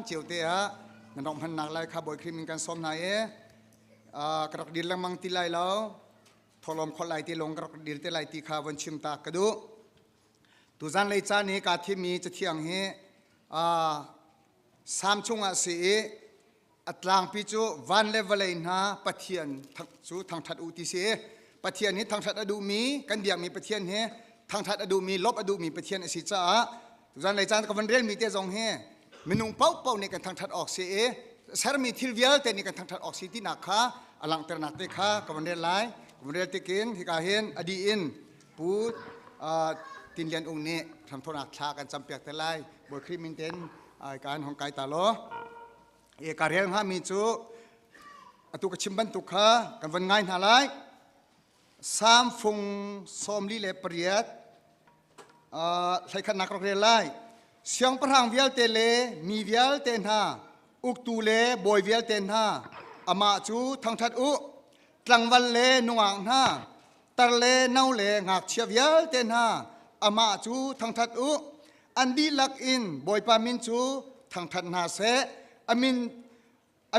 เจียวเตะนั่นน้องพันนักไล่ข้าบ่อยครีมกันซ้อมนายกระดิลลังมังตีไล่แล้วทอลมคนไล่ตีลงกระดิลตีไล่ตีข้าวันชิมตากระดูตุจันเลยจ้านี้การที่มีจะเที่ยงสามช่วงอาศัยอัตลางพิจูวันเลเวลเลยนะปะเทียนสู่ทางทัดอุติเสปะเทียนนี้ทางทัดอดูมีกันเดียมีปะเทียนเฮทางทัดอดูมีลบอดูมีปะเทียนอสิจ้าตุจันเลยจ้ากับวันเรียนมีเตจงเฮมินุงเป้าในการทางทัดออกเสสารมีทิลเวียลแต่ในการทางทัดออกสิที่นักข้าอลังเตอร์นักเตข้ากับวันเรียนไล่กับวันเรียนติกินที่กาเห็นอดีอินปูตินเลียนองค์นี้ทำโทนักชากันจำเปียกแต่ไล่บทคริมินเทนการของไก่ตาโลการเรียนหามีจูตุกชิมบันตุกข้ากันวันไงหาไล่สามฟงสมลีเลเปรียดใช้ขนักเรียนไล่เสียงประหังเวียลเตเลมีเวียลเตนหาอุกตูเลบอยเวียลเตนหาอามาจูทางทัดอุกลางวันเลนวงหาตะเลเน่าเลงักเชียเวียลเตนหาอามาจูทางทัดอุอันดีลักอินบอยปามินจูทางทัดนาเสอา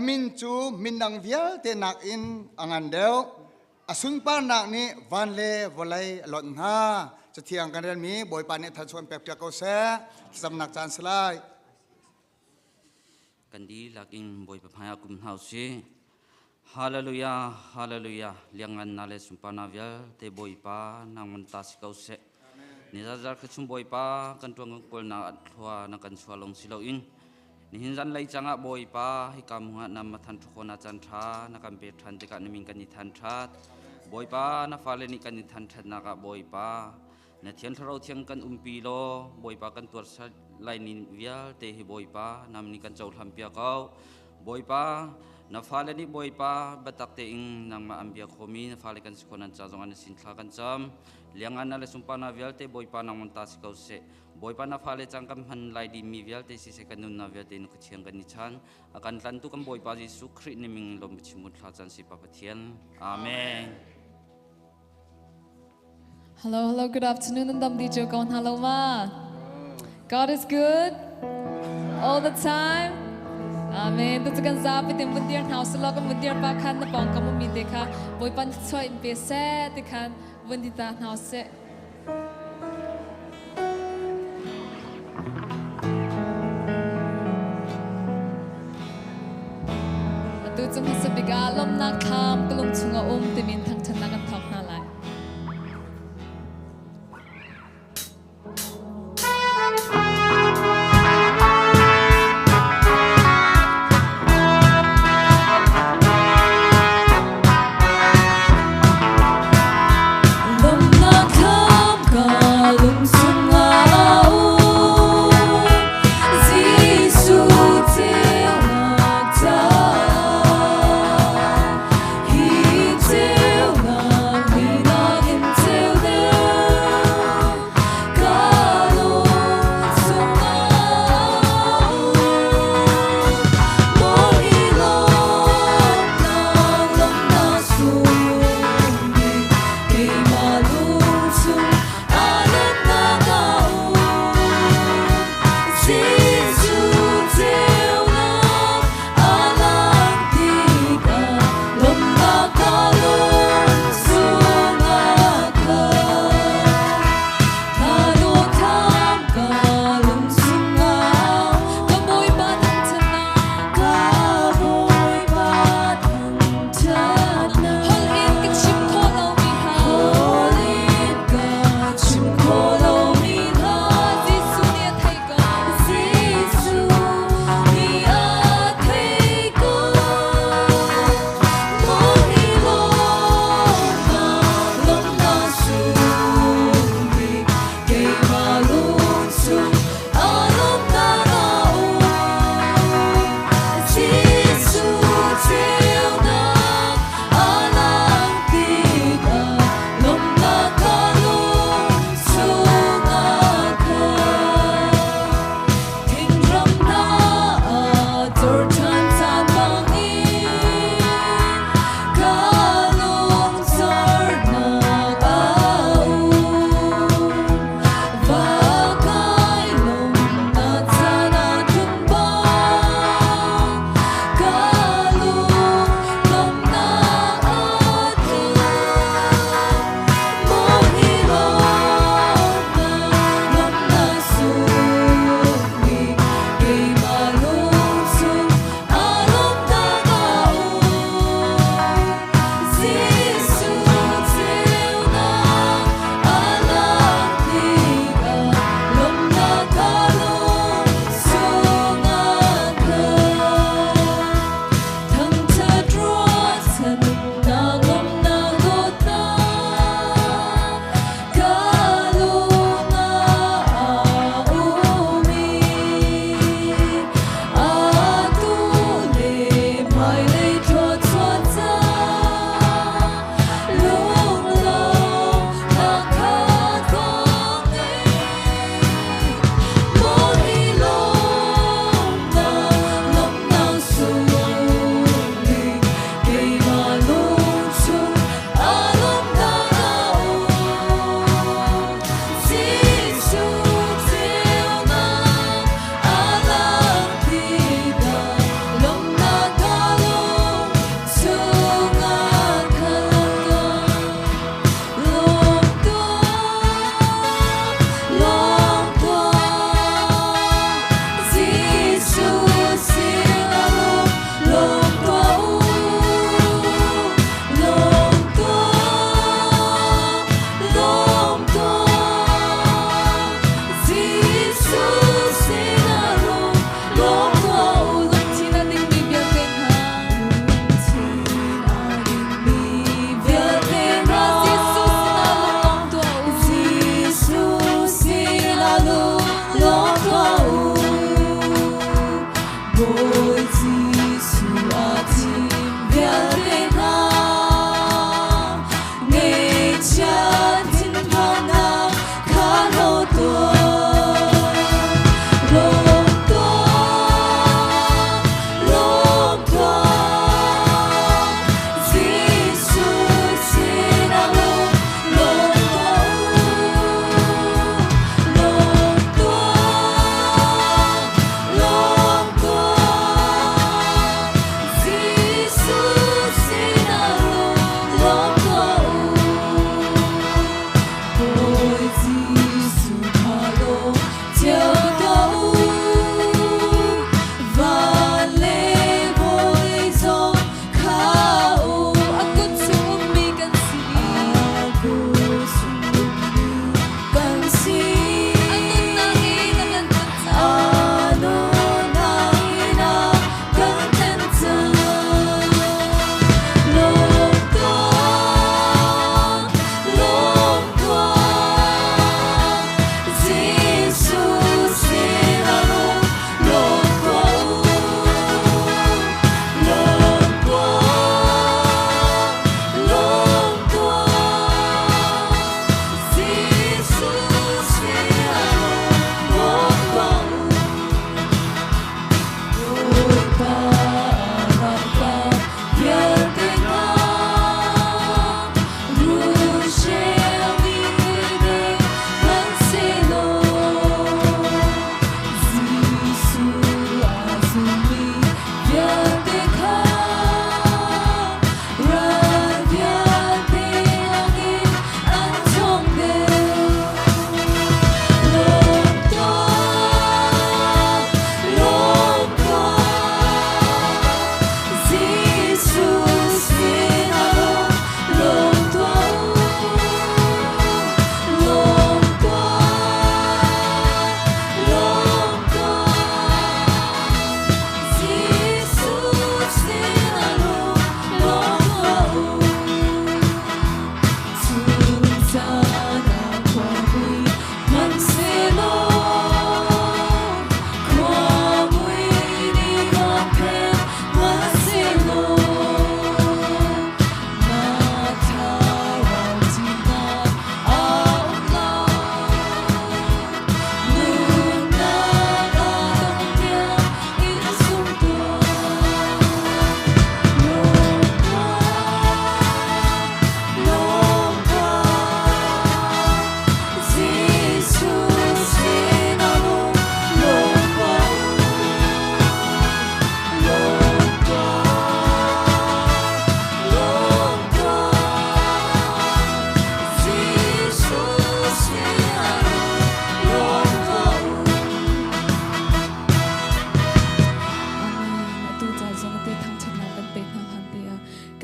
มินจูมินดังเวียลเตนักอินอังันเดวอสุนปานักนี้วันเลวลัยหล่นหาจะเที่ยงกันเรื่องนี้บอยปานิทัศน์เปียกเปียกเขาเสสำนักจานสลายกันดีลักอินบอยปะพายกุมเฮาซีฮาเลลูยาฮาเลลูยาเลี้ยงกันนาเลสุปานาเวลเตบอยปานางมันตาสิเขาเสนิจาร์คือชุมบอยปากันตัวงกปลนาทัวนักกันชัวลงสิลาอินนิหินจันไลจังบอยปาให้กำหัวนำมาทันทุกคนอาจารย์ทานักการเปิดทันติการนิมิงกันนิทันทัดบอยปานาฟาเลนิกันนิทันทัดนักบอยปาเนเทียนทเราเทียงกันปีโลบอยปากันตัวไลนินเวียเตหิบอยปานำนิกันเจ้าทำเปียกเอาบอยปานาฟาเลนิบอยปาบัตักเตอิงนางมาอัมเบียโคมีนาฟาเลกันสกุนันจ้าจงอันสินทากันจำเลี้ยงอันนั่นเลยสุปานาเวียเตบอยปานางมันตาสิเขาเสบอยปานาฟาเลจังกันหันไลดีมีเวียเตสิเสกันนุนนาเวียเตนุกเชียงกันนิชันอาการทันตุกันบอยปาจิสุครินิมิงลมชิมุทลาจันสิปะปะเทียนอาเมนHello, good afternoon, and DJ Gon. Hello, ma. God is good all the time. Amen. Tu kan zapi tem bundir house lo kan bundir pa khan na pang kamu mi dekha. Boy pan choi in pe se te khan bundita house se. Tu chung hasa bigalom na kham kulum chunga temin thang chan na kan thok na lai. He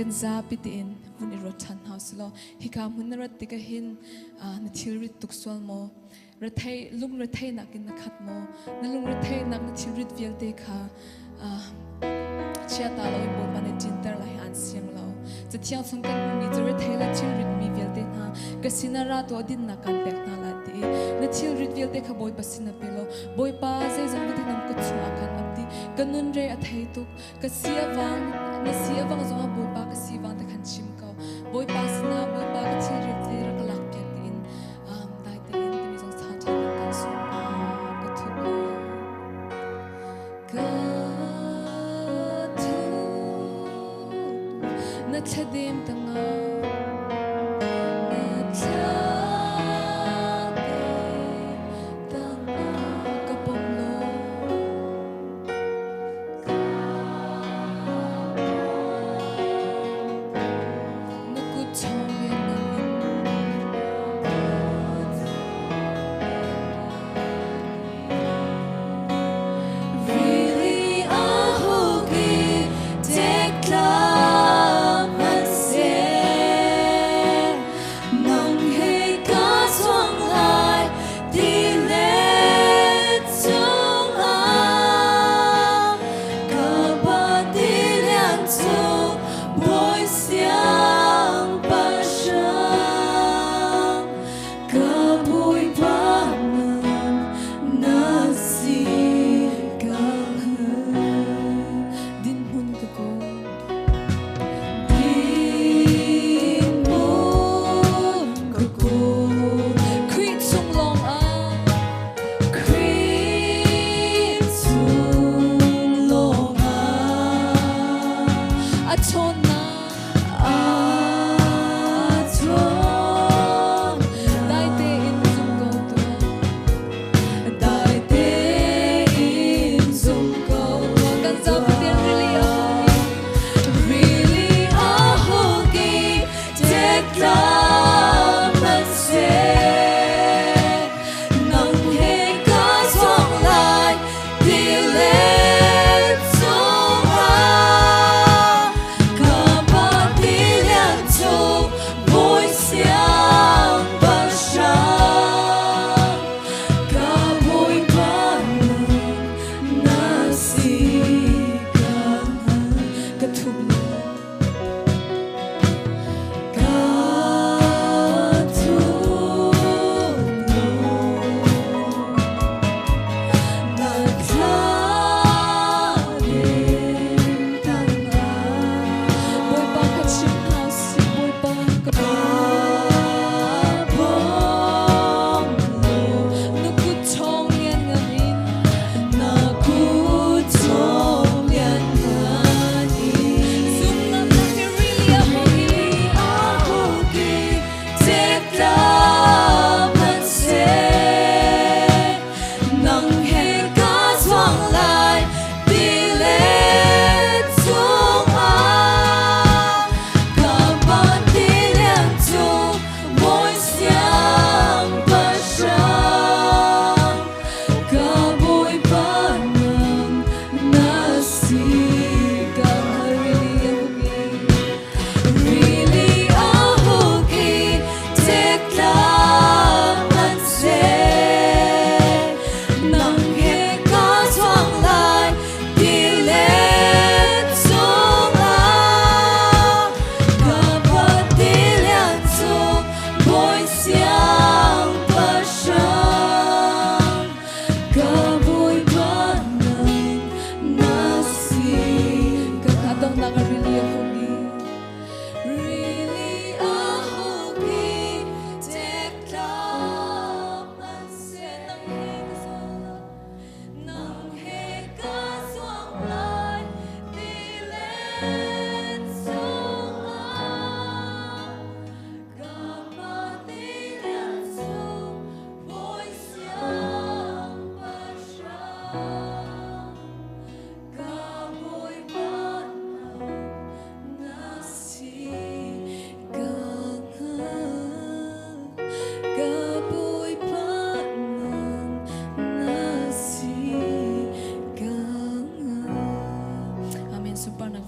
kan za pitin vuni rothan house lo hikam hunrat tika hin na thilrit tukswal mo rathai lung rathai nakin na khat mo na lung rathai nak na thilrit vial te kha chia ta lo bo man jinter lai an siang lo cha thiang chung kan ni chu rathai la thilrit mi vial te na ka sinara to din na kan pek na la ti na thilrit vial te kha boy pasina pelo boy pa se zang te nam ko chua kan abdi kanun re athai tuk ka sia wang na sia wang zo boy pa ka si wang te khan chim ko boy pa sina boy pa ka thilrit te ra ka lak pek tin dai te in te mi zo sa cha kan su ka thu ka thu na chadim tanga Declare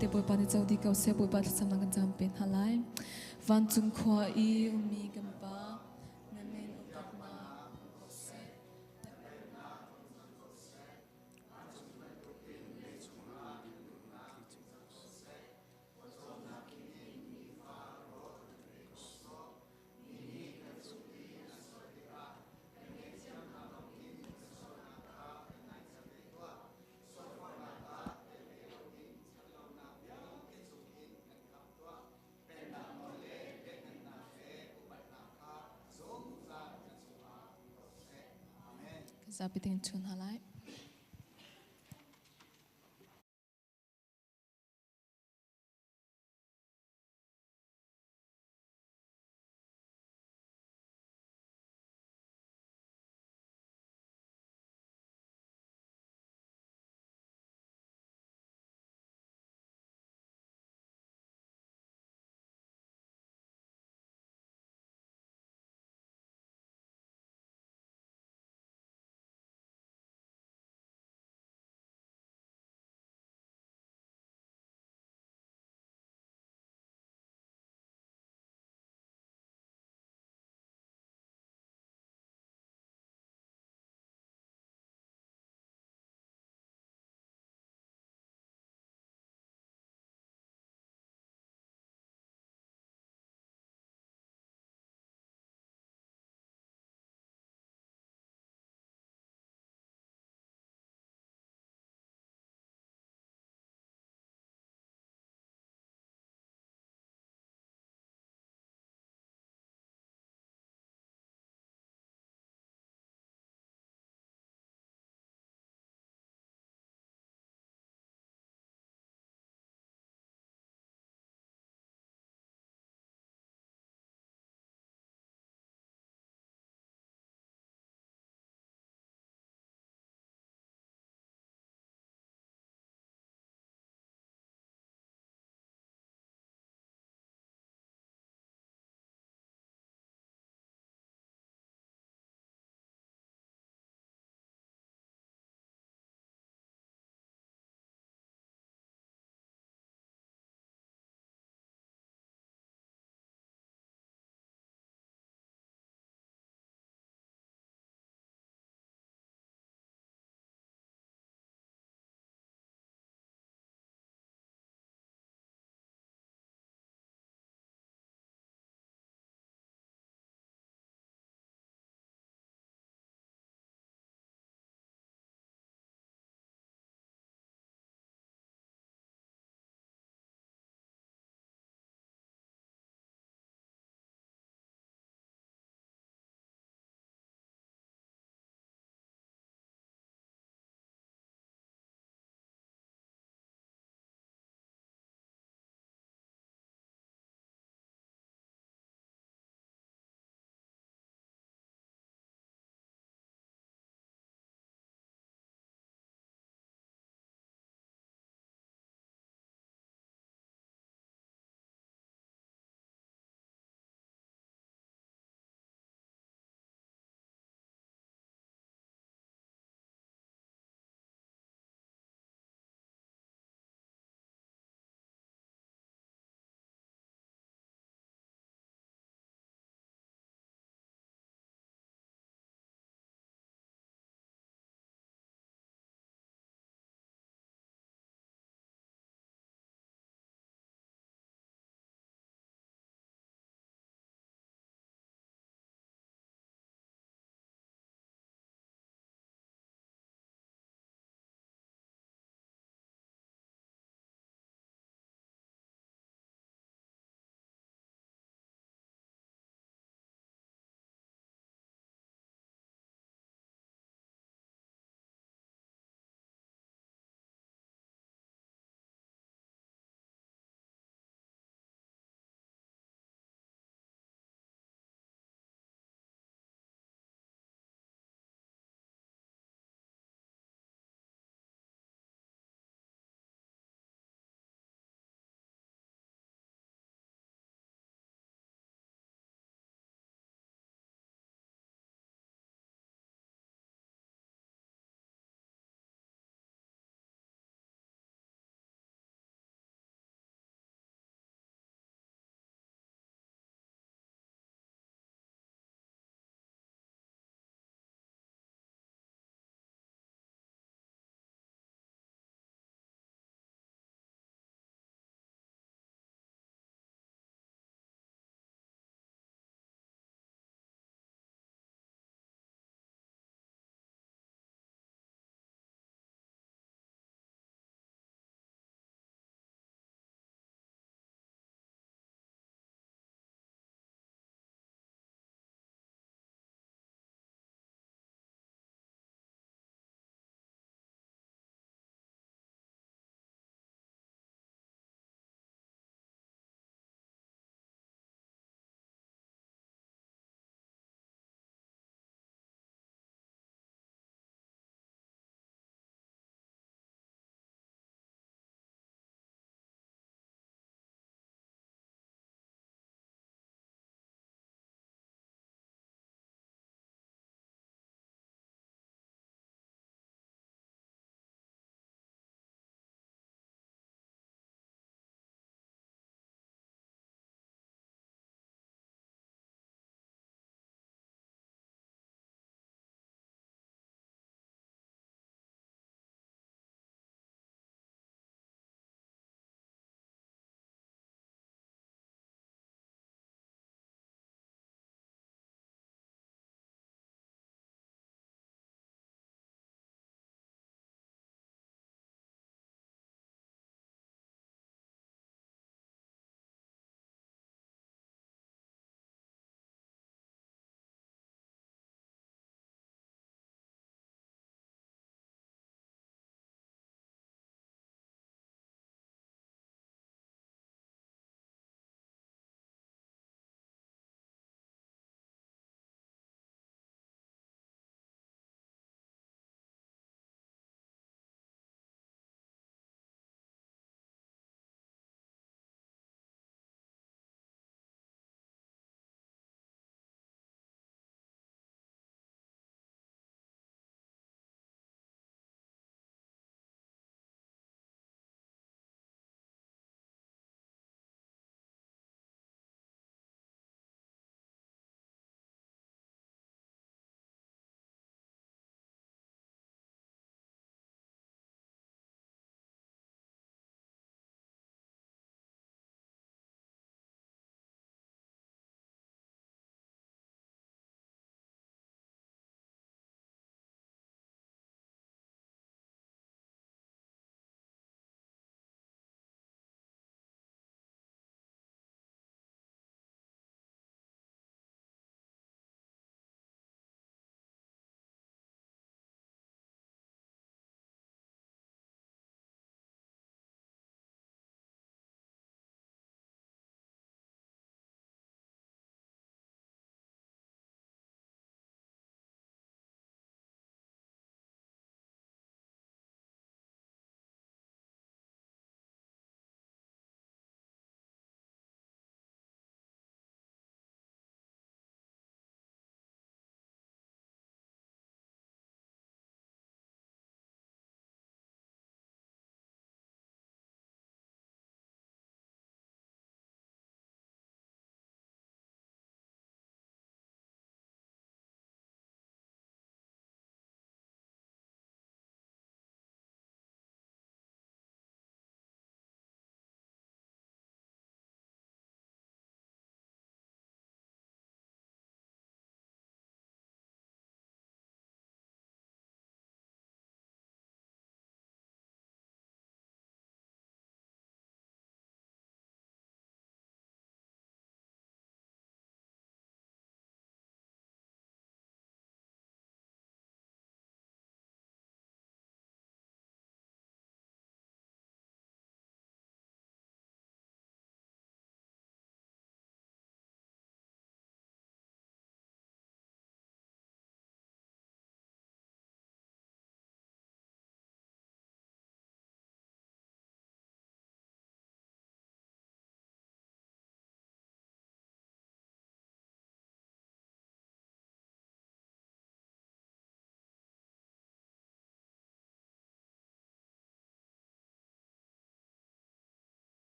te boy pa ni chau di kau se boy pa sam nang jam pen halai van chung khwa I umi gam pa namen upat na se zapiting chun halai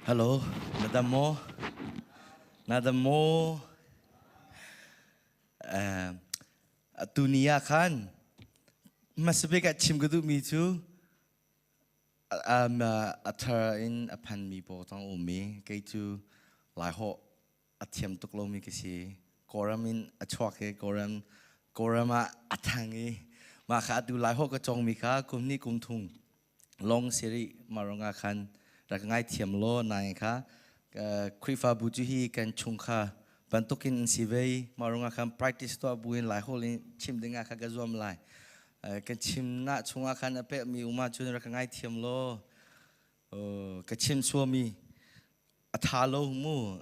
Hello, Nadamo. Nadamo. Dunia kan. Masih kat cim geduk mi tu. Atar in apan mi potong umi. Kai tu lahok atiam tuk lo mi kisi. Koram in acuak ke koram atangi. Maka adu lahok kecong mi ka kum ni kum tung. Long seri maronga kan. Rak ngai tiam lo nai ka. Krifa bujuhi kan chungka. Bantukin sivei maronga kan practice to buin lahok in cim dengar ka gazuam lai. Kecim nak cunga kan apa mi umat cun rak ngai tiam lo. Kecim suami athalo mu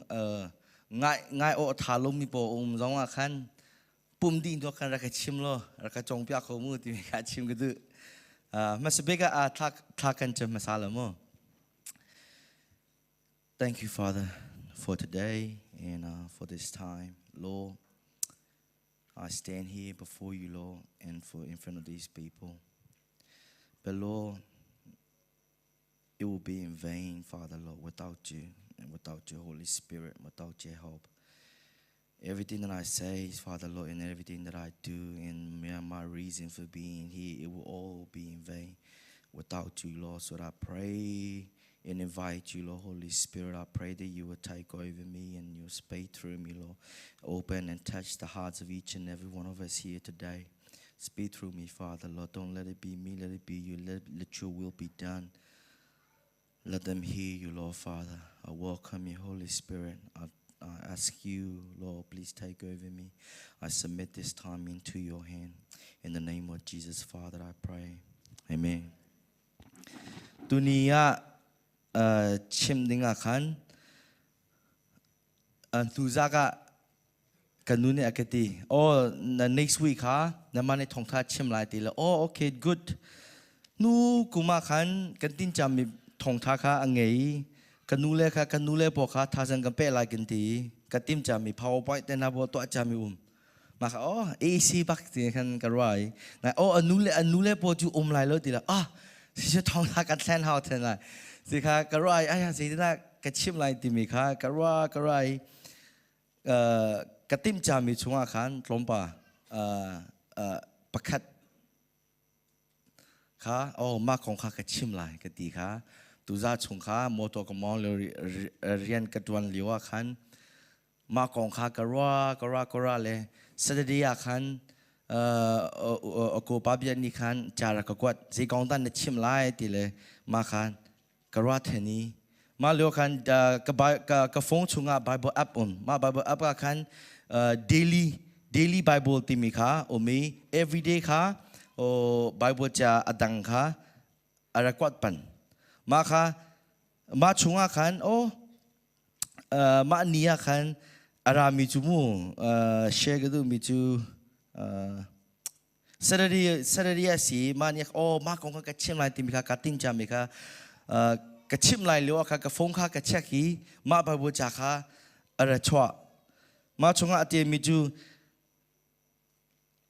ngai o athalo mi po zonga kan pum din to kan rak kecim lo rak cong pia ko mu ti ka cim gedu. Masbega thakan cem masalah mo. Thank you, Father, for today and for this time, Lord. I stand here before you, Lord, and in front of these people. But Lord, it will be in vain, Father, Lord, without you and without your Holy Spirit, without your help. Everything that I say, Father, Lord, and everything that I do and my reason for being here, it will all be in vain without you, Lord. So I pray and invite you, Lord, Holy Spirit. I pray that you will take over me and you'll speak through me, Lord. Open and touch the hearts of each and every one of us here today. Speak through me, Father, Lord. Don't let it be me, let it be you. Let your will be done. Let them hear you, Lord, Father. I welcome you, Holy Spirit. I ask you, Lord, please take over me. I submit this time into your hand. In the name of Jesus, Father, I pray. Amen. Dunia chim dinga kan tuzaga kanuni akati oh next week ha namane thongtha chim lai ti la oh okay good nu kuma kan kantin chami thongtha kha angei kanule po kha thasang kampe lai kinti katim chami powerpoint tena bo to chami maka oh ac bak ti kan karai na oh anule po ju lai lo ti la si thongtha kan san how ten laiสิค่ะกระไรสิที่น่ากระชิมลายติมีค่ะกระไรกระติมจามีช่วงอาคารลมป่าประคัดค่ะโอ้มาของข้ากระชิมลายกระตีค่ะตุจาชงค่ะมอตัวกมอเรียนกระดวนเหลียวอาคารมาของข้ากระเลยสัตย์อาคารกูปาบิยันนี่คันจาระกกวดสิกองตันชิมลายตีเลยมาคันกระว่าเทนี้มาเลี้ยวกันกระฟงชุงอ่ะ Bible app มา Bible app กันdaily Bible ที่มีค่ะโอมี everyday ค่ะโอ้ Bible จะอดังค่ะอะไรกวดปันมาค่ะมาชุงอ่ะกันโอ้มาเนียกันอะไรมีจูมูshare กันดูมีจูSaturday สิมาเนี่ยโอ้มาของกันเชื่อมลายที่มีค่ะกัดติ้งจามีค่ะกระชิมลายเลี้ยวค่ะกระฟงค่ะกระเช็คฮีมาบาบูจากค่ะอะไรชัวมาชงอาเตียมิจู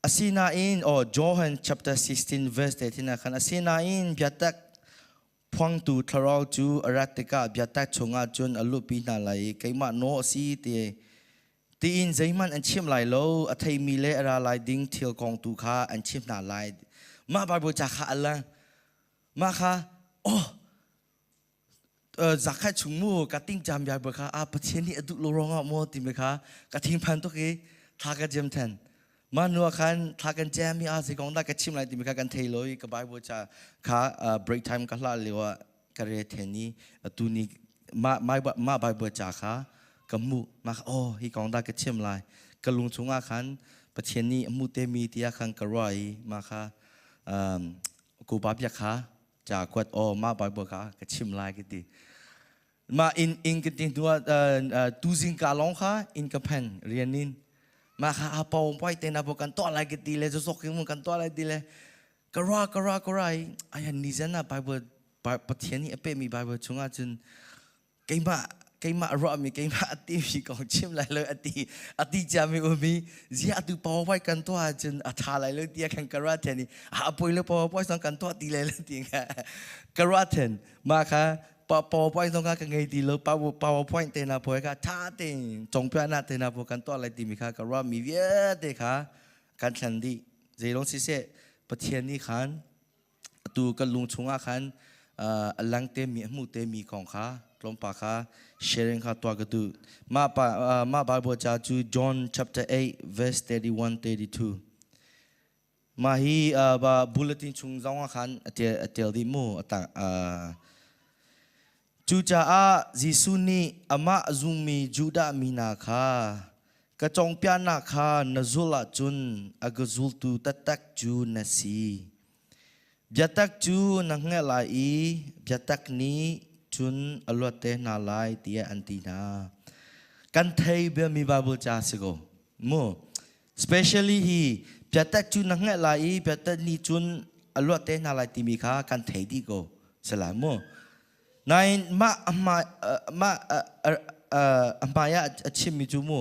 อาศีนาอินโอ้ John chapter 16 verse 18นะคันอาศีนาอินเบียตักพวงตูทาราวจูอารัติกาเบียตักชงอาจุนอลุปีนาไลไกมาโนสีเตตีอินใจมันอันชิมลายโลอัฐิมีเลอะไรลายดิ้งเที่ยวกองตูค่ะอันชิมนาลายมาบาบูจากค่ะอะไรมาค่ะโอ้จากแค่ชุมมูกัดติ้งจำยายบอกค่ะประเทศนี้อดุโลรองอ่ะโมติไหมค่ะกัดทิ้งพันตุกี้ทากันเจมแทนมาหนัวคันทากันแจมมีอาศัยกองได้กัดชิมอะไรติไหมค่ะกันเทลอยกับใบบัวจ่าค่ะbreak time กันละเรียกว่ากันเรเทนี้ตัวนี้มาใบบัวจ่าค่ะกับมูมาโอ้ฮีกองได้กัดชิมอะไรกับลุงชงอาคันประเทศนี้มูเตมีที่อาคันกระไรมาค่ะกูบับยาค่ะจากกวดโอ้มาใบบัวค่ะกัดชิมอะไรกันดีมาอินกันติตัวตูซิงกาลองค่ะอินกับแผ่นเรียนนินมาค่ะอาปองไปเต้นอาปกันตัวอะไรกันดีเลยจะสกยังมันกันตัวอะไรดีเลยกระไรไอ้ยันนี่ฉันน่ะไบเบิลประเทศนี้เป้มีไบเบิลชงอาจนเกี่ยมารอมีเกี่ยมาอติมีกองชิมอะไรเลยอติจามีอุมีเสียอติปองไปกันตัวอาจนอัฐอะไรเลยที่กันกระเทนี่อาปอยเลยปองไปสังกันตัวดีเลยที่กระเทนมาค่ะ PowerPoint ตรงกันไงดีเลย PowerPoint เตนะพอยค่ะท่าเต็งจงเพื่อนน่ะเตนะพอกันตัวอะไรดีมีค่ะก็ว่ามีเยอะเด็กค่ะกันฉันดีเจลงสิเสประเทศนี้ขันตูกันลุงชงอาขันหลังเตมีมูเตมีของค่ะลงปากค่ะ sharing ค่ะตัวกันดูมาบาบิลจากจู John chapter 8 verse 31-32มาฮีบาบุลเลตินชงจงอาขันเตลดิมูต่างจูจ่าจิสุนีอามาซุมีจูดามีนาคากระจงเปียนาคานซุลจุนอากซุลตูตักจูนสีเบียตักจูนังเงลายเบียตักนี้จุนอลวเตนาลายเตียอันตีนากันไทยเบียมีบาบิลจ่าสิโกโม especially ฮีเบียตักจูนังเงลายเบียตักนี้จุนอลวเตนาลายตีมีคากันไทยดีโกสลามโมนายมาอยากชิมิจูมู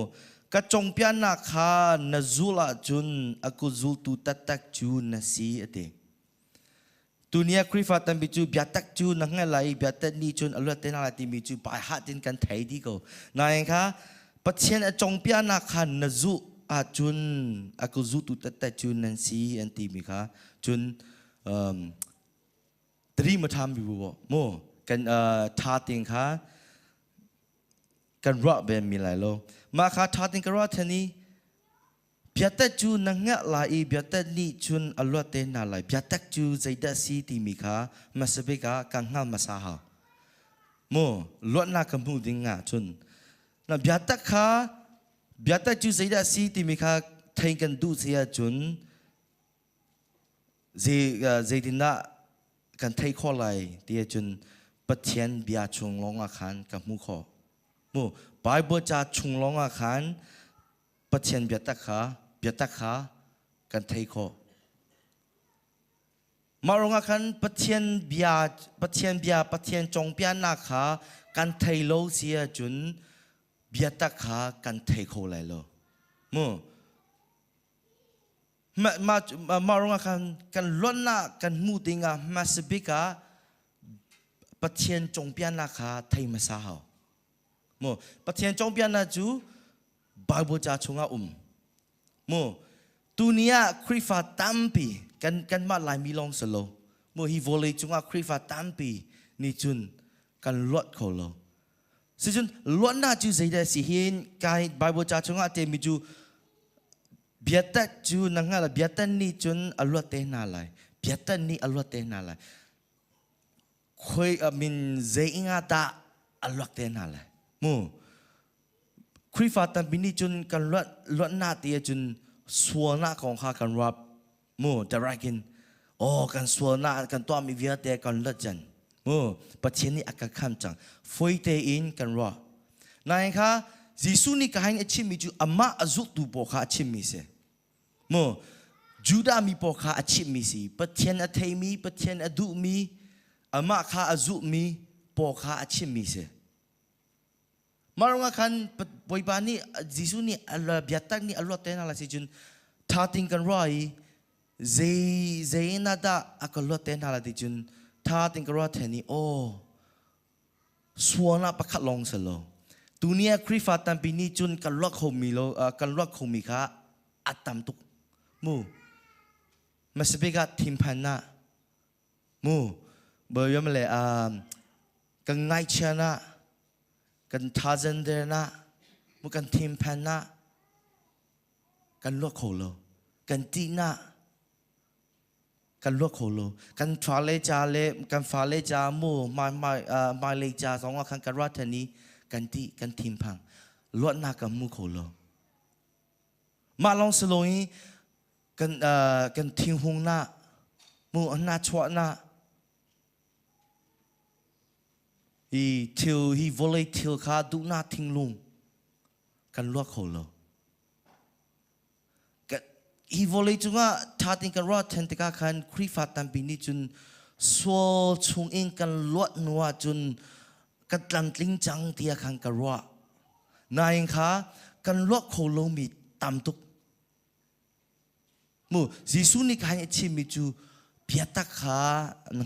กระจงเปียนาคานซุลจุนอากุซุลตูตักจูนสีอเตตุนียคริฟาตันบิจูเบียตักจูนังเงลัยเบียตันนี่จุนอลวเตนาลาติมิจูไปหาดินกันไทยดีก็นายค่ะปัจเจนจงเปียนาคานซุอาจุนอากุซุลตูตักจูนสีอันติมิค่ะจุนตรีมาทำบิวโมกันท่าติงค่ะกันรอเบมีหลายโลมาค่ะท่าติงกันรอเท่านี้เบียดจูนังเงลายเบียดนี่จุนอลวเตนาลายเบียดจูใจดัสีติมีค่ะมาสเปกากังหัลมาสาหาโมลวดนักมูดิงะจุนนะเบียดค่ะเบียดจูใจดัสีติมีค่ะเทงกันดูเสียจุนใจดินะกันเทข้อไหลเดียจุนปะเทียนเบียชงลงอาคารกับมุขมูไบเบิลจะชงลงอาคารปะเทียนเบียตักขากันเทโคมาลงอาคารปะเทียนเบียจงเบียนาขากันเทโลเสียจุนเบียตักขากันเทโคเลยโลมูมาลงอาคารกันล้วนหน้ากันมูติงามาสบิกาปะเทียนจงเปียนาคาไทยมาสาหาโมปะเทียนจงเปียนาจูบาบิลจาชงอาโมตุเนียคริฟาตัมปีกันมาหลายมีลองสโลโมฮิโวเลจงอาคริฟาตัมปีนี่จุนกันลวดเขาโลสิจุนลวดน่าจูใจได้สิเห็นกายบาบิลจาชงอาเตมิจูเบียดจูนังอะไรเบียดนี่จุนอลวดเตนาลายเบียดนี่อลวดเตนาลายคอยมินเซิงอาตาอลวกเตนาเลยมูคริฟาตันบินีจุนกันลวดหน้าเตียจุนสวนหน้าของข้ากันรับมูแต่ไรกินโอ้กันสวนหน้ากันตัวมีเวียเตกันลวดจันมูปัจเจนี่อาการข้ามจังฟอยเตอินกันรับนายค่ะยิสุนี่ก็ให้เอชิมิจูอามาอจุตูปอข้าเอชิมิเสมูจูดามีปอข้าเอชิมิสิปัจเจนอเทมีปัจเจนอดูมีอามาข้าอจุมีปอข้าอชิมิเสมาลงอาคารปอยบานี่จิสุนี่อัลลอฮ์เบียตักนี่อัลลอฮ์เตน่าละสิจุนท่าติงกันรอยเจน่าดาอักอัลลอฮ์เตน่าละดิจุนท่าติงกันรอยเทนี่โอ้สวนาประคัดลงสโลตุเนียคริฟาตันปีนี้จุนกันลวกเขามีโลกันลวกเขามีค่ะอัตตามตุกมูมาสเปกาทิมพันนะมูเบอร์ยมเลยกันไงเชนะกันทาซันเดนะมุกันทิมพันนะกันลวกเขาโลกันตีนะกันลวกเขาโลกันฟาเลจาเลกันฟาเลจามูมาเลจาสองอาคันกันรัฐนี้กันตีกันทิมพังลวดหน้ากันมูเขาโลมาลองสโลยกันทิ้งหงหน้ามูอันหน้าชวหน้าhe volley till ข้าดูหน้าทิ้งลุงกันลวกเขาโลhe volley จุงอ่ะท่าติงกันรอดเทนติกาคันคริฟาตันปีนี้จุนสวลชงเองกันลวดนัวจุนกันตันลิงจังเตียคันกันรอนายค่ะกันลวกเขาโลมีตามตุกมูยิสุนี่กันชิมิจูเบียตักขา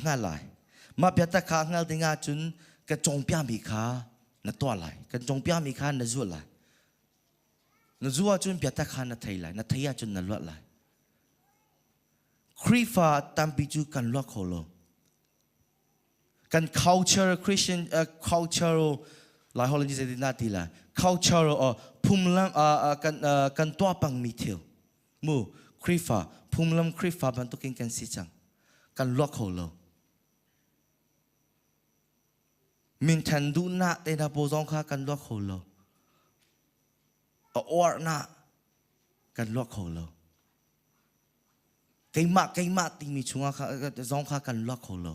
หน้าลายมาเบียตักขาเงาติงาจุน กันจงเปียมีข้าณตัวไหลกันจงเปียมีข้าณจัวไหลณจัวจนเปียตะข้าณไทยไหลณไทยจนณลวดไหลคริฟ้าตามปิจูกันลวกโคโลกัน culture Christian cultural หลายคนที่จะได้นาทีละ cultural ภูมิลำกันตัวปังมีเที่ยวมูคริฟ้าภูมิลำคริฟ้าบันทุกินกันสิจังกันลวกโคโลมินทันดูน่าแต่นาโปซองข้ากันลวกโคโลอวดน่ากันลวกโคโลไก่มาติมีช่วงข้าซองข้ากันลวกโคโล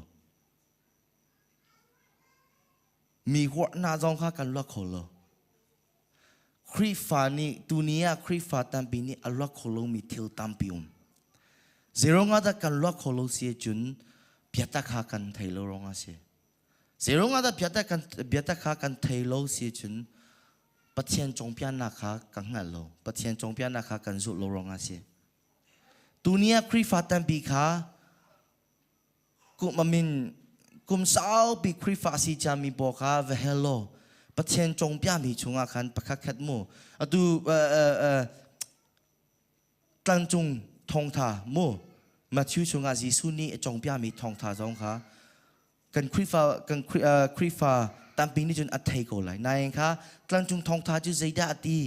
มีหัวหน้าซองข้ากันลวกโคโลคริฟ้านี่ตุนียคริฟ้าตัมปีนี่อัลลวกโคโลมีทิลตัมปิอุมเซโรงอาดกันลวกโคโลเสียจุนเบียตาข้ากันไทยโลรองอาเสียเซโรงอาดเบียตาข้ากันไทยโลเสียจุนปัจเจียนจงเปียนาข้ากันหันโลปัจเจียนจงเปียนาข้ากันสุดโลรองอาเสียตุนียคริฟ้าตัมปีข้ากุมมินกุมสาวปีคริฟ้าสิจามีบอกข้าเวเฮโลปัจเจียนจงเปียมีชงอาคันปะคักขัดโมดูตันจงทองทาโมมาชิวชงอาจิสุนีจงเปียมีทองทาจงข้ากันคริฟ้าตามปีนี้จนอัดเทโกเลยนายเองค่ะตันจงทองทาจุใจได้ตี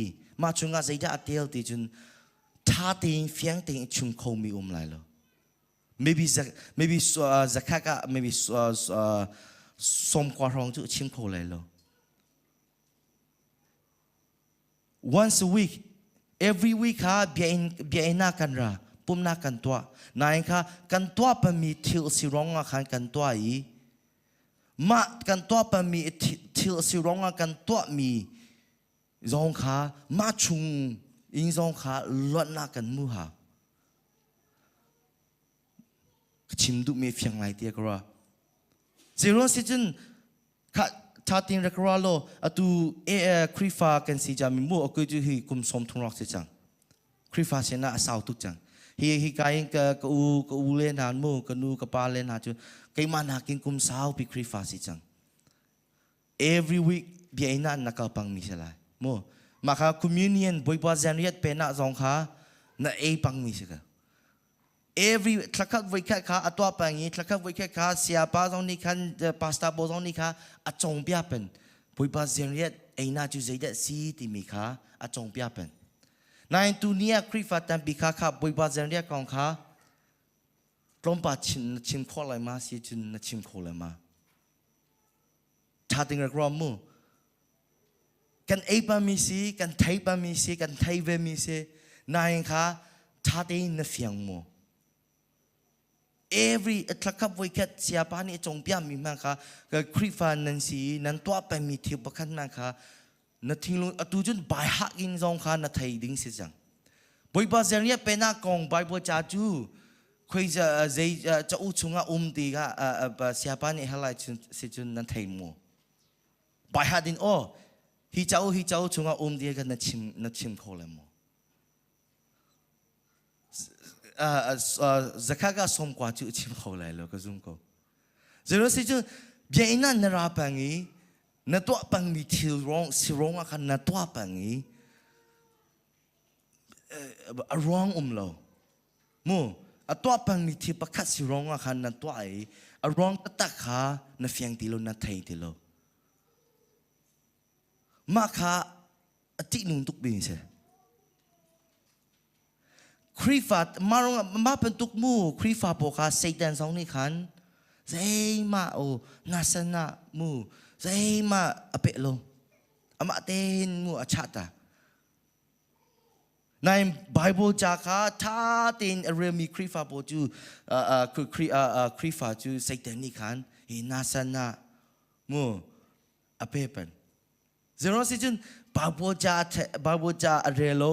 มาชงอาใจได้เดียวตีจนท่าตีเฟียงตีชุมโคมีเลยแล้วmaybe zakaka maybe som kwa rong chu chim pho lai lo once a week every week ha biain na kan ra pum na kan twa nai kha kan twa pa mi thil si rong a khan kan twa yi ma kan twa pa mi thil si rong a kan twa mi zong kha ma chung in zong kha lot na kan mu haชิมดูมีเฟียงไรเดียกว่าเจริญสิจนข้าชาตินรักว่าโลอะตูคริฟ้ากันสิจามีมัวก็จะให้กุมสมทุนรักสิจังคริฟ้าเสนาสาวตุจังฮีกายกับอูเล่นหานมัวกับนูกับปาเล่นหาจูไกมันหากินกุมสาวปีคริฟ้าสิจัง every week เบียนันนักปังมีเสลายมัวมาค่ะ communion บอยบาเจนเรียดเป็นนักสองค่ะนักปังมีเสกevery ทลักวิเคราะห์ตัวปังนี้ทลักวิเคราะห์เสียป้าตรงนี้คันพาสต้าโบตรงนี้ค่ะจงเปียเป็นปุยป้าเจียนเรียดน่าจะใจเด็ดสีที่มีค่ะจงเปียเป็นในตัวนี้คริฟ้าตัมปีค่ะปุยป้าเจียนเรียดของค่ะกลมป้าชิมโคเลยมาสิจุนชิมโคเลยมาชาติงรักรอมูกันป้ามีสิกันไทยป้ามีสิกันไทยเวมีสินายค่ะชาตินเฟียงมู every ทลักวิเคราะห์เสียป้านี่จงเปียมีมั้งค่ะก็คริฟ้านั่นสินั่นตัวไปมีเทียบประคันมั้งค่ะนั่นทิ้งลงตัวจุนใบหักอินซองค่ะนั่นไทยดิ้งสิจังบอยบาเซเรียเป็นนักกองใบบัวจ่าจูคุยจะอุชงอ่ะตีค่ะเสียป้านี่ให้ไล่สิจุนนั่นไทยมัวใบหักดินโอ้ฮิเจ้าชงอ่ะตีกันนั่นชิมโคเลยมัวzakaka som kwa chu chim kho lai lo ka zum ko zero si chu biaina na ra pangi na to pang mi thil wrong si wrong a khan na to pangi wrong lo mo a to pang mi thi pakhat si wrong a khan na to ai a wrong ta kha na fiang ti lo na thai ti lo ma kha ati nung tuk bin seคริฟ้ามาเป็นตุกมูคริฟ้าโปคาเซตันสองนี่ขันใจมาโอนาสนะมูใจมาอเปโลอามาเตนมูอาชาตาในไบเบิลจาคาท่าเตนเรมีคริฟ้าโปจูคริฟ้าจูเซตันนี่ขันฮินาสนะมูอเปเป็นเจริญสิจุนไบเบิลจาเรโล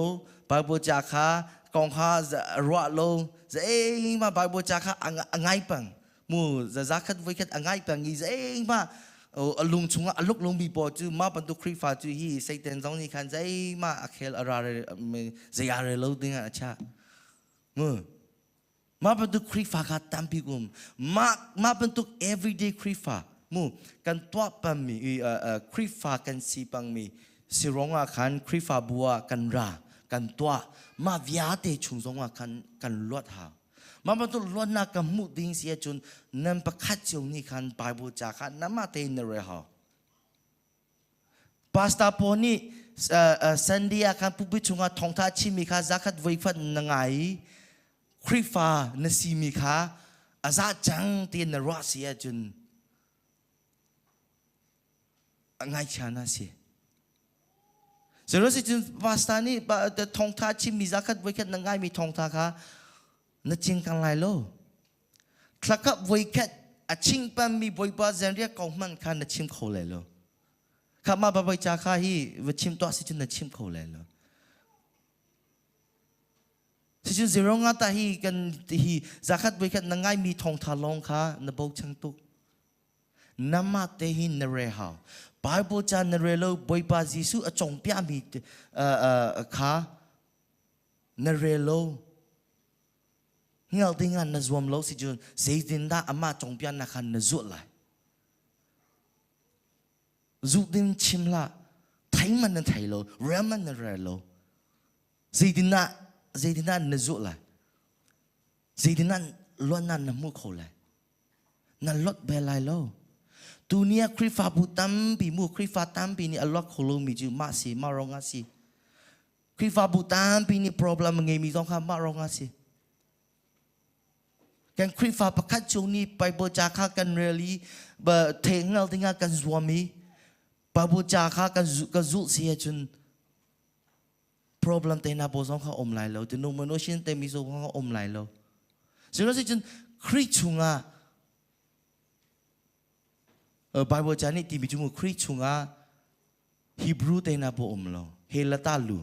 ไบเบิลจาคากองข้ารัวโลจะมาไบเบิลจาค่ะง่ายปังมูจะจักขัดไว้ขัดง่ายปังยี่จะมาลุงชงลุกลุงบีบอจูมาเป็นตัวคริฟ้าจูฮีเซตันสองนี่คันจะมาอเคลอะไรจะอะไรโลดิ้งอ่ะชามูมาเป็นตัวคริฟ้าค่ะตามพิกุมมาเป็นตัว everyday คริฟ้า มูกันตัวปัมมีคริฟ้ากันสีปังมีสิร้องอาคันคริฟ้าบัวกันรากันตัวมาวิอาเตชุงสงอาคันกันลวดหามาบรรทุลวดนักกับมุดิ้งเสียจนนั่นประคัดจงนี่คันไปบูชาคันน้ำมาเตนเรหาปาสตาโพนี่สันเดียคันผู้บิชุงอาทองทัชิมีคาจักรไว้ฟันนังไงคริฟ้านสีมีคาอาซาจังเตียนรัสเซียจนไงชนะสิเสร็จแล้วสิจนปาสตานี่ทองทัชิมีจักรไว้ฟันนังไงมีทองทัค่ะนั่นจริงกันไรโลคลักกับไว้แค่ชิงปันมีบอยบาเซนเรียกกองมันคันนั่นชิมเขาเลยโลข้ามาบ่อยจากข้าฮีว่าชิมตัวสิจุนนั่นชิมเขาเลยโลสิจุนสิร้องตาฮีกันฮีจากขัดไว้แค่นั่งไงมีทองทาลองข้านั่นบอกช่างตุกน้ำมาเตหินนเรหาวบาบูจานเรโลบอยบาจิสุจงเปียมีข้านเรโลเงาดิ้งอันนั่นรวมโลสิจุนเสียดินดาอามาจงเปียนักขันนั่นจุดไหลจุดดินชิมละไทยมันนั่นไทยโลเรมันนั่นเรโลเสียดินนั่นนั่นจุดไหลเสียดินนั่นล้วนนั่นนั่นมุขเขาไหลนั่นลดเบลัยโลตัวนี้คริฟ้าบุตัมปีมูคริฟ้าตัมปีนี่อัลลอฮ์เขาลงมีจูมาสิมารองอาสิคริฟ้าบุตัมปีนี่ problem ไงมีต้องข้ามมารองอาสิกันคริฟ้าประคัดจงนี้ไปบูชาข้ากันเรลีเบอเทงเอาทิ้งกันสวามีไปบูชาข้ากันจุดเสียจน problem เตน่าบูชาข้าอมไหลแล้วจนนุ่มมนุษย์เตมีส่วนข้าอมไหลแล้วสิ่งนั้นจนคริชุงอ่ะไบเบิลจานี่ที่มีจมูกคริชุงอ่ะฮีบรูเตน่าบูอมแล้วเฮลตาลู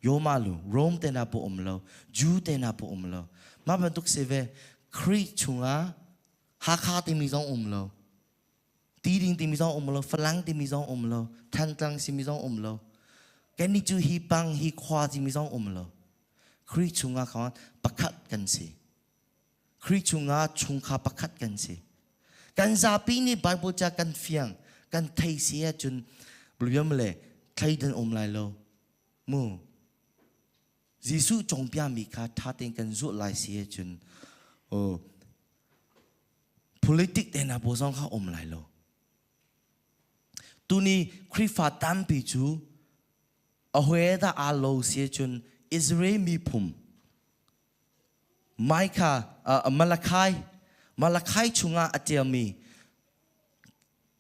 โยมาลูโรมเตน่าบูอมแล้วจูเตน่าบูอมแล้วมาบรรทุกเสวคริสชุงอ่ะฮักฮาติมีสองอมโลตีดิงติมีสองอมโลฝรั่งติมีสองอมโลทันตังติมีสองอมโลแกนี่จูฮีปังฮีควาติมีสองอมโลคริสชุงอ่ะเขาประคัดกันสิคริสชุงอ่ะชุงขาประคัดกันสิกันซาปีนี่ไบเบิลจะกันเฟียงกันไทยเสียจนบลูยมเลยไทยเดินอมไหลโลมูยิสุจงเปียมีคาท่าเต็งกันจุดไหลเสียจนโอ้ politics เดน่าโบซองข้าอมไหลโลตัวนี้คริฟ้าตัมปีจูเอาเหตุอาโลเสียจนอิสราเอลมีพุ่มไมค์มาลาคายชุงอาเจียมี